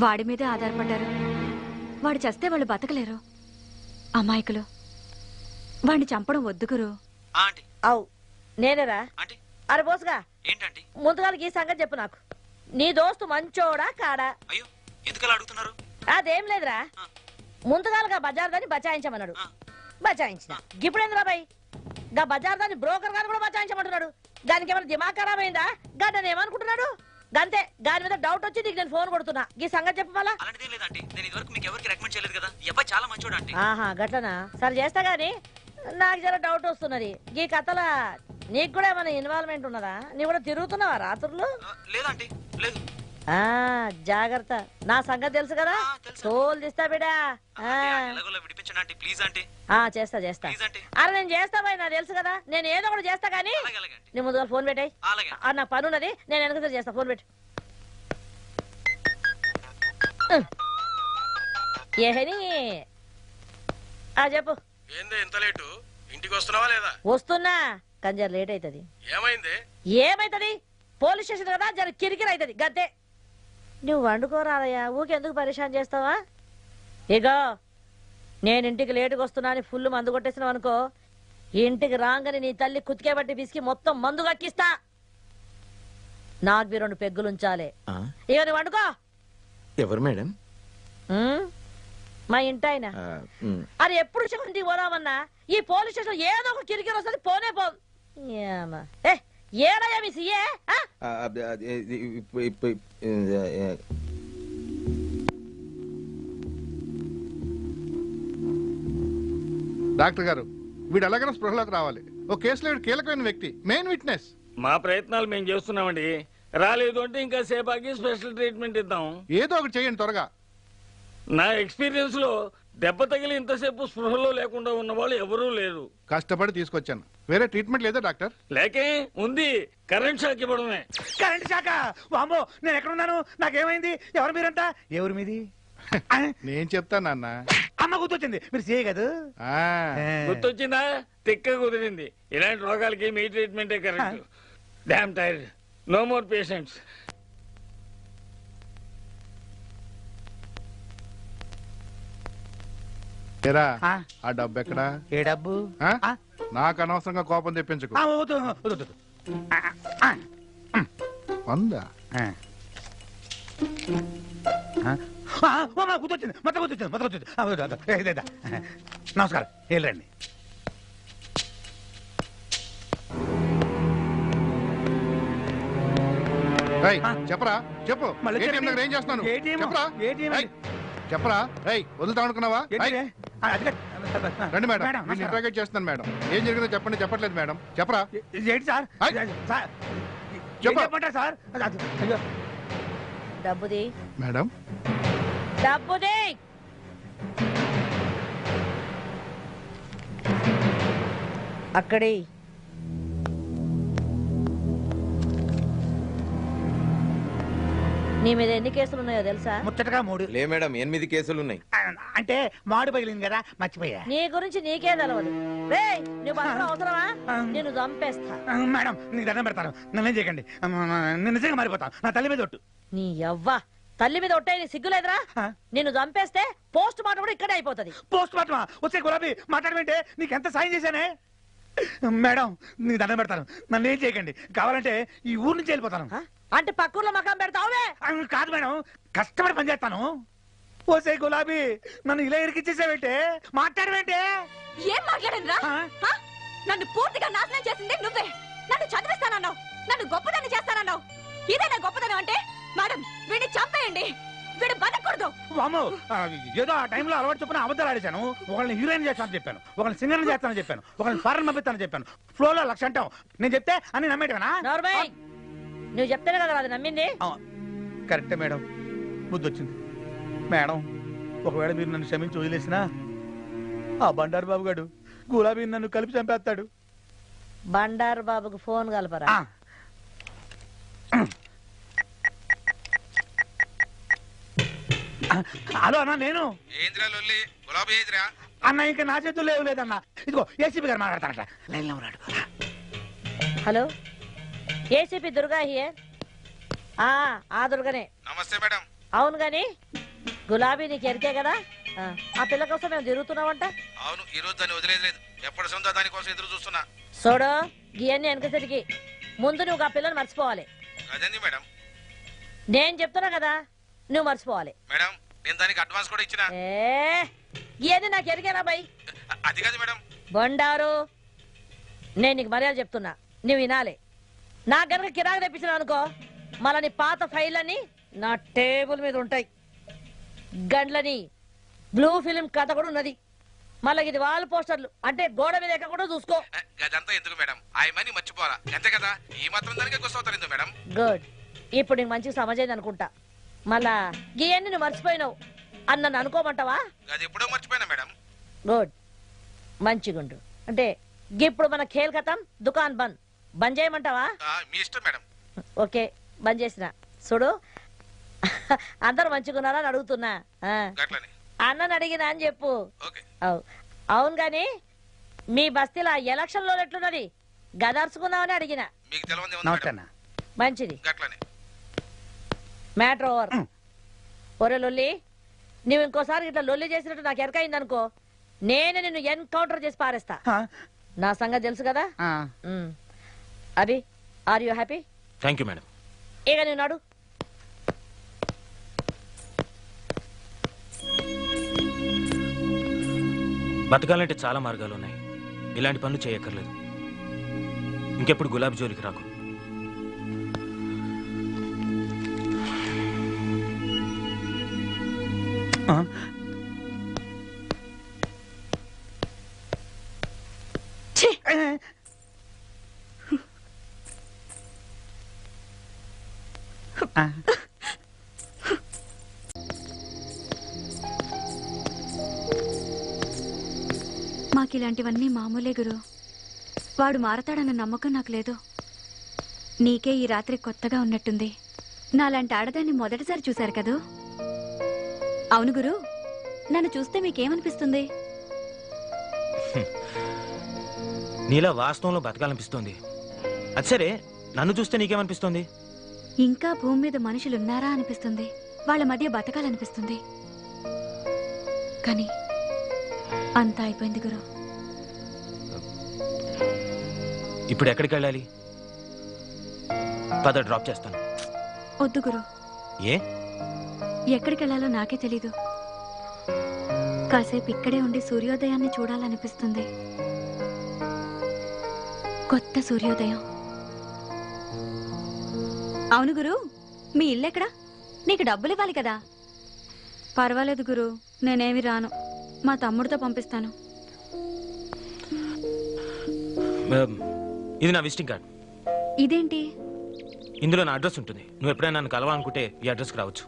వాడి మీదే ఆధారపడ్డారు. వాడు చస్తే వాళ్ళు బతకలేరు. అమాయకులు. వాడిని చంపడం వద్దు గురు. అవు నేనేరా? అరే బోసుగా, ఏంటండి ముందుగాలకి ఈ సంగతి చెప్పు నాకు. నీ దోస్తు మంచోడా కాడా? అయ్యో ఎందుకలా అడుగుతున్నారు? అదేం లేదురా, ముందుగాలుగా బజార్ దాన్ని బచాయించమన్నాడు. బచాయించిన. ఇప్పుడేంద్రా బాయ్, గా బజార్ దాన్ని బ్రోకర్ గారు కూడా బచాయించమంటున్నాడు. దానికి ఏమైనా దిమాగ్ ఖరాబ్ అయిందా? గడ్డని ఏమనుకుంటున్నాడు? గంతే, దాని మీద డౌట్ వచ్చి నీకు నేను ఫోన్ కొడుతున్నా. ఈ సంగతి చెప్పు మళ్ళా. అలాంటిదేం లేదంటే నేను ఇదివరకు మీకు ఎవరికి రికమెండ్ చేయలేదు కదా. ఈ అబ్బాయి చాలా మంచోడు అంటే. ఆహా గట్లనా? సరే చేస్తా గానీ నాకు జర డౌట్ వస్తున్నది. ఈ కథల నీకు కూడా ఏమైనా ఇన్వాల్వ్మెంట్ ఉన్నదా? నీ కూడా తిరుగుతున్నావా రాత్రులు? లేదంటే లేదు. జాగ్రత్త, నా సంగతి తెలుసు కదా, తోలు తీస్తా బిడా. విడిపించండి ప్లీజ్ అంటే. చేస్తా చేస్తా. అరే నేను చేస్తా బాయ్, నాకు తెలుసు కదా, నేను ఏదో ఒకటి చేస్తా. కానీ నీ ముందుగా ఫోన్ పెట్టాయి. నాకు పని ఉన్నది, నేను వెనక చేస్తా. ఫోన్ పెట్టు. ఏహని చెప్పు. ఏంది ఇంత లేటు? ఇంటికి వస్తున్నావా లేదా? వస్తున్నా, కానీ జర లేట్ అవుతుంది. ఏమైంది? ఏమైతుంది? పోలీస్ స్టేషన్ కదా, జర కిరికిరి అవుతుంది గద్దే. నువ్వు వండుకోరాదయ్యా, ఊకెందుకు పరిశాన్ చేస్తావా? ఇగో నేను ఇంటికి లేటుగా వస్తున్నా అని ఫుల్ మందు కొట్టేసినావు అనుకో, ఇంటికి రాగానే నీ తల్లి కుతికే బట్టి పిసికి మొత్తం మందు కక్కిస్తా. నాకు 2 పెగ్గులు ఉంచాలి. ఇక నువ్వు వండుకో. ఎవరు మేడం? మా ఇంటాయన. అది ఎప్పుడు ఇంటికి పోదామన్నా ఈ పోలీస్ స్టేషన్ ఏదో ఒక కిరికిరి వస్తుంది. పోనే పో. ఏడయ్యా మీ సీఏ? డాక్టర్ గారు, వీడు ఎలాగైనా స్పృహలోకి రావాలి. ఓ కేసులో వీడు కీలకమైన వ్యక్తి, మెయిన్ విట్నెస్. మా ప్రయత్నాలు మేము చేస్తున్నామండి. రాలేదు అంటే ఇంకా సేపాకి స్పెషల్ ట్రీట్మెంట్ ఇద్దాం. ఏదో ఒకటి చేయండి త్వరగా. నా ఎక్స్పీరియన్స్ లో దెబ్బ తగిలి ఇంతసేపు స్పృహలో లేకుండా ఉన్న వాళ్ళు ఎవరూ లేరు. కష్టపడి తీసుకొచ్చాను. వేరే ట్రీట్మెంట్ లేదా డాక్టర్? లేకే ఉంది, కరెంట్ షాక్ ఇవ్వడమే. Current shock? వామ్మో, నేను ఎక్కడున్నాను? నాకేమైంది? ఎవరు మీరంతా? ఎవరు మీది? నేను చెప్తాను నాన్న. అమ్మ గుర్తొచ్చింది, మీరు సీఏ కదా? గుర్తొచ్చిందా? తిక్క కుదిరింది. ఇలాంటి రోగాలకి మీ ట్రీట్మెంటే correct. Damn tired, no more patients. ఆ డబ్బు ఎక్కడా? ఏ డబ్బు? నాకు అనవసరంగా కోపం తెప్పించకు. 100. గుర్తొచ్చింది, మొత్తం గుర్తొచ్చింది. నమస్కారం, వెళ్ళండి. చెప్పరా, చెప్పు. ఏం చేస్తున్నాను చెప్పరా, చెప్పరా. వదులుతా అనుకున్నావా? రండి మేడం, నేను ఇంట్రాగేట్ చేస్తున్నాను మేడం. ఏం జరిగిందో చెప్పండి. చెప్పట్లేదు మేడం, చెప్పరా. ఏంటి సార్? చెప్పమంటారు సార్? డబ్బుది మేడం, డబ్బుది. అక్కడి నీ మీద ఎన్ని కేసులు ఉన్నాయో తెలుసా? ముచ్చటగా 3. లే మేడం, 8 కేసులున్నాయి. అంటే మాడు పగిలింది కదా, మర్చిపోయా. నీ గురించి నీకే తెలవదు. రేయ్, నువ్వు బతకడం అవసరమా? నేను చంపేస్తా. మేడం, నీకు దండం పెడతాను, నన్నేం చేయకండి. నేను నిజంగా మారిపోతాను. నా తల్లి మీద ఒట్టు. నీ యవ్వ తల్లి మీద ఒట్టే నీ సిగ్గులేదురా? నిన్ను చంపేస్తే పోస్ట్ మార్టం కూడా ఇక్కడే అయిపోతుంది. పోస్ట్ మార్టమా? వచ్చే గులాబీ మాట్లాడమంటే నీకెంత సాయం చేశానే. మేడం, నీకు దండం పెడతాను, నన్ను ఏం చేయకండి. కావాలంటే ఈ ఊరు నుంచి వెళ్ళిపోతాను. అంటే పక్కూర్లో మకాం పెడతావే? కాదు మేడం, కష్టపడి పని చేస్తాను. ఓసే గులాబీ, నన్ను ఇలా ఇరికిచ్చేసావేంటే? మాట్లాడవేంటే? ఏం మాట్లాడండిరా? నన్ను పూర్తిగా నాశనం చేసింది నువ్వే. నన్ను చదివిస్తానన్నావు, నన్ను గొప్పదాన్ని చేస్తానన్నావు. ఇదేనా గొప్పదనం అంటే? మేడం, వీడిని చంపేయండి, వీడు బతకూడదు. వామ్మో, ఏదో ఆ టైంలో అలవాటు చొప్పున అబద్ధాలు ఆడేశాను. ఒకళ్ళని హీరోయిన్ చేస్తానని చెప్పాను, ఒకళ్ళని సింగర్ చేస్తానని చెప్పాను, ఒకళ్ళని ఫారెన్ పంపిస్తానని చెప్పాను. ఫ్లోలో 1,00,000 అంటావు. నేను చెప్తే అన్ని నమ్మేటవేనా? నువ్వు చెప్తేనే కదా అది నమ్మింది. కరెక్టే మేడం, బుద్ధి వచ్చింది. మేడం, ఒకవేళ మీరు నన్ను క్షమించి వదిలేసినా ఆ బండారు బాబు గారు గులాబీ నన్ను కలిపి చంపేస్తాడు. బండారు బాబుకు ఫోన్ కలపరా? హలో అన్న నేను ఏంద్రా లొల్లి గులాబీ ఏంద్రా అన్న ఇంకా నా చేతుల్లో ఏం లేదన్న ఇదిగో ఏసీపీ గారు మాట్లాడతానట లైన్లో ఉన్నాడు. Hello ACP Durga here. ఆ దుర్గనే. నమస్తే మేడం. అవును గాని గులాబీ నీకు ఎరికే కదా, ఆ పిల్ల కోసం మేము తిరుగుతున్నామంట. అవును, ఈ రోజు దాన్ని వదిలేదు. ఎప్పటి సొంత దానికోసం ఎదురు చూస్తున్నా. చూడు గియన్ని వెనకసరికి ముందు నువ్వు ఆ పిల్లని మర్చిపోవాలి. అదేంది మేడం? నేను చెప్తున్నా కదా నువ్వు మర్చిపోవాలి. మేడం నేను దానికి అడ్వాన్స్ కూడా ఇచ్చిన. ఇవన్నీ నాకు ఎరికేనా బై? అది కాదు మేడం. బండారు నేను నీకు మర్యాద చెప్తున్నా, నువ్వు వినాలి. నాకు గనక కిరాకు తెప్పించిన అనుకో మళ్ళీ నీ పాత ఫైళ్ళని నా టేబుల్ మీద ఉంటాయి. గండ్లని బ్లూ ఫిలిం కథ కూడా ఉన్నది. మళ్ళీ ఇది వాల్ పోస్టర్లు అంటే గోడ మీద ఎక్క కూడా చూసుకో. అదంతా ఎందుకు మేడం? ఆ మనీ మర్చిపోరా అంతే కదా. ఈ మాత్రం దానికే గుర్తవుతారు ఎందుకు మేడం? గుడ్, ఇప్పుడు నీకు మంచిగా సమజైంది అనుకుంటా. మళ్ళా గీయన్ని నువ్వు మర్చిపోయినావు అని నన్ను అనుకోమంటావా? అది ఎప్పుడో మర్చిపోయినా మేడం. గుడ్, మంచిగుండు. అంటే ఇప్పుడు మన ఖేల్ ఖతం, దుకాన్ బంద్ చేయమంటావా? మీ ఇష్టం మేడం. ఓకే, బంద్ చేసిన. చూడు అందరు మంచిగున్నారా అని అడుగుతున్నా. అన్నని అడిగినా అని చెప్పు. అవును గాని మీ బస్తీలో ఎలక్షన్ లో ఎట్లున్నది? గదర్చుకున్నావని అడిగిన. మంచిది, మ్యాటర్ ఓవర్. ఒరే లొల్లి, నువ్వు ఇంకోసారి ఇట్లా లొల్లి చేసినట్టు నాకు ఎరకైంది అనుకో నేనే నిన్ను ఎన్కౌంటర్ చేసి పారేస్తా. నా సంగతి తెలుసు కదా. Abhi, are you happy? Thank you madam. ఇక నువ్వు నాడు. బతకాలంటే చాలా మార్గాలు ఉన్నాయి. ఇలాంటి పనులు చేయక్కర్లేదు. ఇంకెప్పుడు గులాబీ జోలికి రాకు. మాకిలాంటివన్నీ మామూలే గురు. వాడు మారతాడన్న నమ్మకం నాకు లేదు. నీకే ఈ రాత్రి కొత్తగా ఉన్నట్టుంది. నాలాంటి ఆడదాన్ని మొదటిసారి చూశారు కదూ? అవును గురు, నన్ను చూస్తే మీకేమనిపిస్తుంది? నీలా వాస్తవంలో బతకాలనిపిస్తోంది. అది సరే, నన్ను చూస్తే నీకేమనిపిస్తోంది? ఇంకా భూమి మీద మనుషులున్నారా అనిపిస్తుంది. వాళ్ళ మధ్య బతకాలనిపిస్తుంది. కానీ అంతా అయిపోయింది గురు. ఇప్పుడు ఎక్కడికి వెళ్ళాలి? పద, డ్రాప్ చేస్తాను. వద్దు గురు. ఏ? ఎక్కడికి వెళ్ళాలో నాకే తెలీదు. కాసేపు ఇక్కడే ఉండి సూర్యోదయాన్ని చూడాలనిపిస్తుంది. కొత్త సూర్యోదయం. అవును గురు, మీ ఇల్లెక్కడా? నీకు డబ్బులు ఇవ్వాలి కదా. పర్వాలేదు గురు, నేనేమి రాను. మా తమ్ముడితో పంపిస్తాను. ఇది నా విజిటింగ్ కార్డ్. ఇదేంటి? ఇందులో నా అడ్రస్ ఉంటుంది. నువ్వు ఎప్పుడైనా నన్ను కలవాలనుకుంటే ఈ అడ్రస్కి రావచ్చు.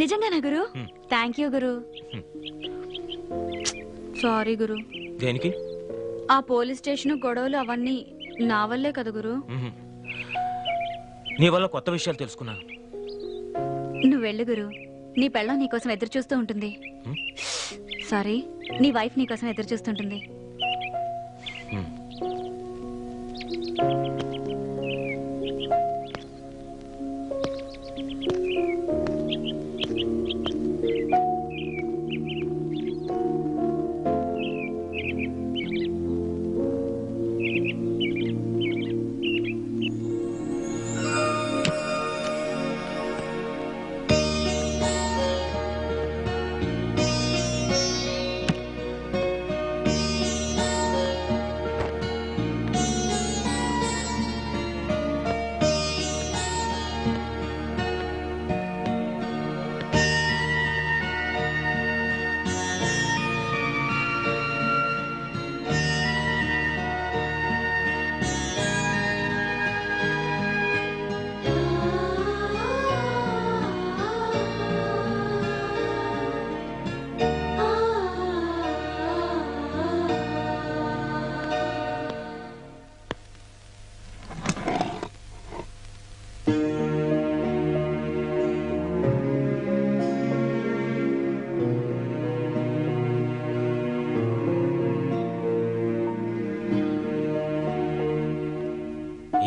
నిజంగానా గురు? థ్యాంక్ యూ గురు. సారీ గురు. దేనికి? ఆ పోలీస్ స్టేషన్ గొడవలు అవన్నీ నా వల్లే కదా గురు. నీ వల్ల కొత్త విషయాలు తెలుసుకున్నాను. నువ్వు వెళ్ళు గురు. నీ పెళ్ళం నీకోసం ఎదురు చూస్తూ ఉంటుంది. సారీ, నీ వైఫ్ నీకోసం ఎదురు చూస్తుంటుంది.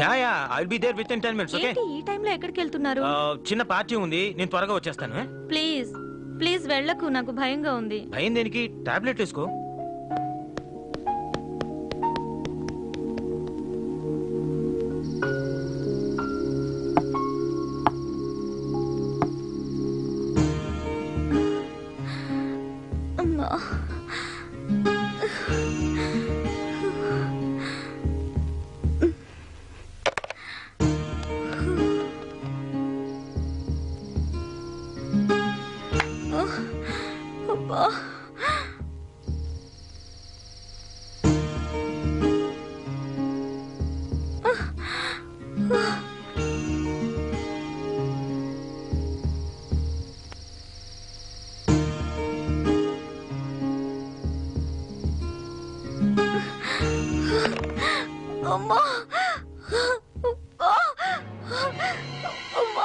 Yeah yeah I will be there with in 10 minutes. Okay ఏంటి ఈ టైంలో ఎక్కడికి వెళ్తున్నారు? చిన్న పార్టీ ఉంది, నేను త్వరగా వచ్చేస్తాను. ప్లీజ్ ప్లీజ్ వెళ్ళకు, నాకు భయంగా ఉంది. భయం దేనికి? టాబ్లెట్ వేసుకో. అమ్మా అబ్బా అమ్మా అమ్మా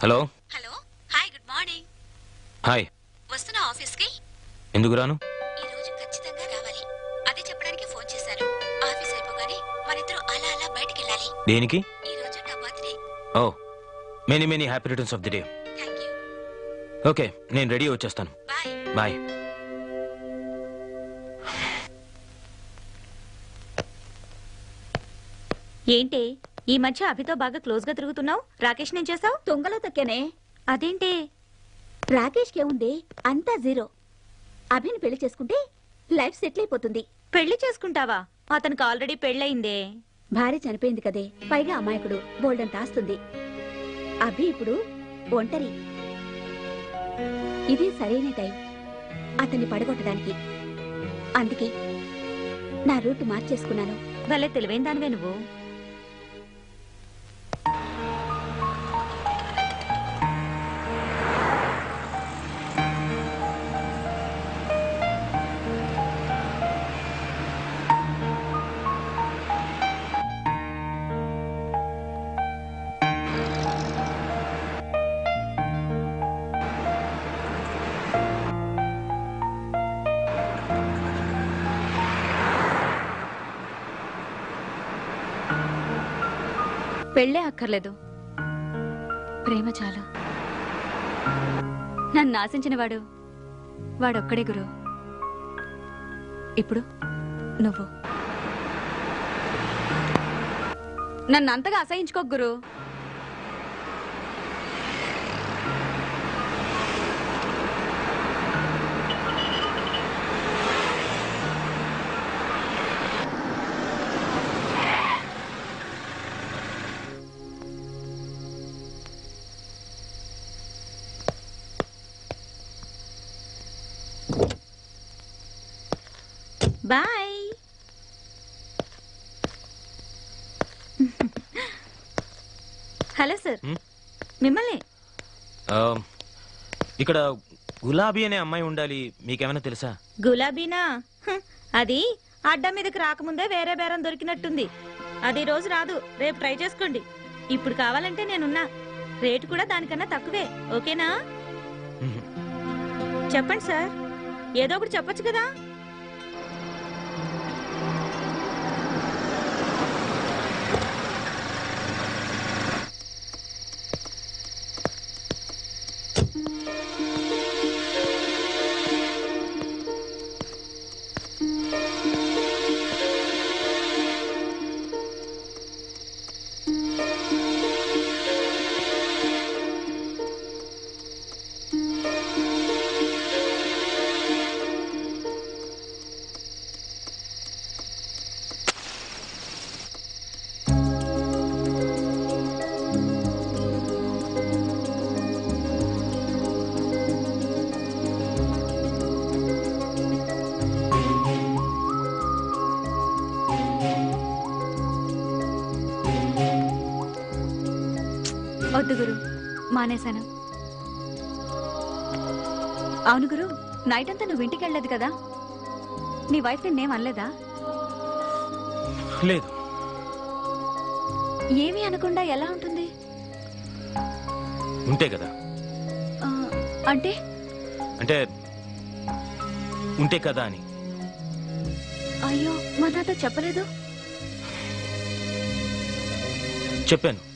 hello. Hello hi good morning. Hi. వస్తున్నా ఆఫీస్కి? ఎందుకు రాను? ఈ రోజు ఖచ్చితంగా రావాలి, అదే చెప్పడానికి ఫోన్ చేశాను. ఆఫీస్ అయిపోగానే మనిద్దరం అలా అలా బయటికి వెళ్ళాలి. దేనికి? ఈ రోజు నా birthday. Oh many many happy returns of the day. Thank you. Okay నేను రెడీ వచ్చేస్తాను. బాయ్. బాయ్. ఏంటి ఈ మధ్య అభితో బాగా క్లోజ్ గా తిరుగుతున్నావు? రాకేష్ నేను చేసావు? తొంగలో తొక్కేనే. అదేంటి? రాకేష్ కే ఉంది అంతా జీరో. అభిని పెళ్లి చేసుకుంటే లైఫ్ సెటిల్ అయిపోతుంది. పెళ్లి చేసుకుంటావా? అతనికి ఆల్రెడీ పెళ్ళయిందే. భార్య చనిపోయింది కదే, పైగా అమాయకుడు, బోల్డంత ఆస్తుంది. అభి ఇప్పుడు ఒంటరి. ఇది సరైన టైం అతన్ని పడగొట్టడానికి. అందుకే నా రూట్ మార్చేసుకున్నాను. భలే తెలివైన దానివే నువ్వు. పెళ్ళే అక్కర్లేదు, ప్రేమ చాలు. నన్ను ఆశించిన వాడొక్కడే గురు. ఇప్పుడు నువ్వు నన్ను అంతగా అసహించుకోకు గురు. బాయ్. హలో సార్, మిమ్మల్ని. ఇక్కడ గులాబీ అనే అమ్మాయి ఉండాలి, మీకేమైనా తెలుసా? గులాబీనా? అది అడ్డా మీదకి రాకముందే వేరే బేరం దొరికినట్టుంది. అది రోజు రాదు, రేపు ట్రై చేసుకోండి. ఇప్పుడు కావాలంటే నేనున్నా. రేటు కూడా దానికన్నా తక్కువే. ఓకేనా? చెప్పండి సార్, ఏదో ఒకటి చెప్పొచ్చు కదా. వద్దు గురు, మానేశాను. అవును గురు, నైట్ అంతా నువ్వు ఇంటికి వెళ్ళలేదు కదా? నీ వైఫ్ నిన్నేం అనలేదా? లేదు. ఏమీ అనకుండా ఎలా ఉంటుంది? ఉంటే కదా. ఆ, అంటే అంటే ఉంటే కదా అని. అయ్యో, మా నాతో చెప్పలేదు. చెప్పాను.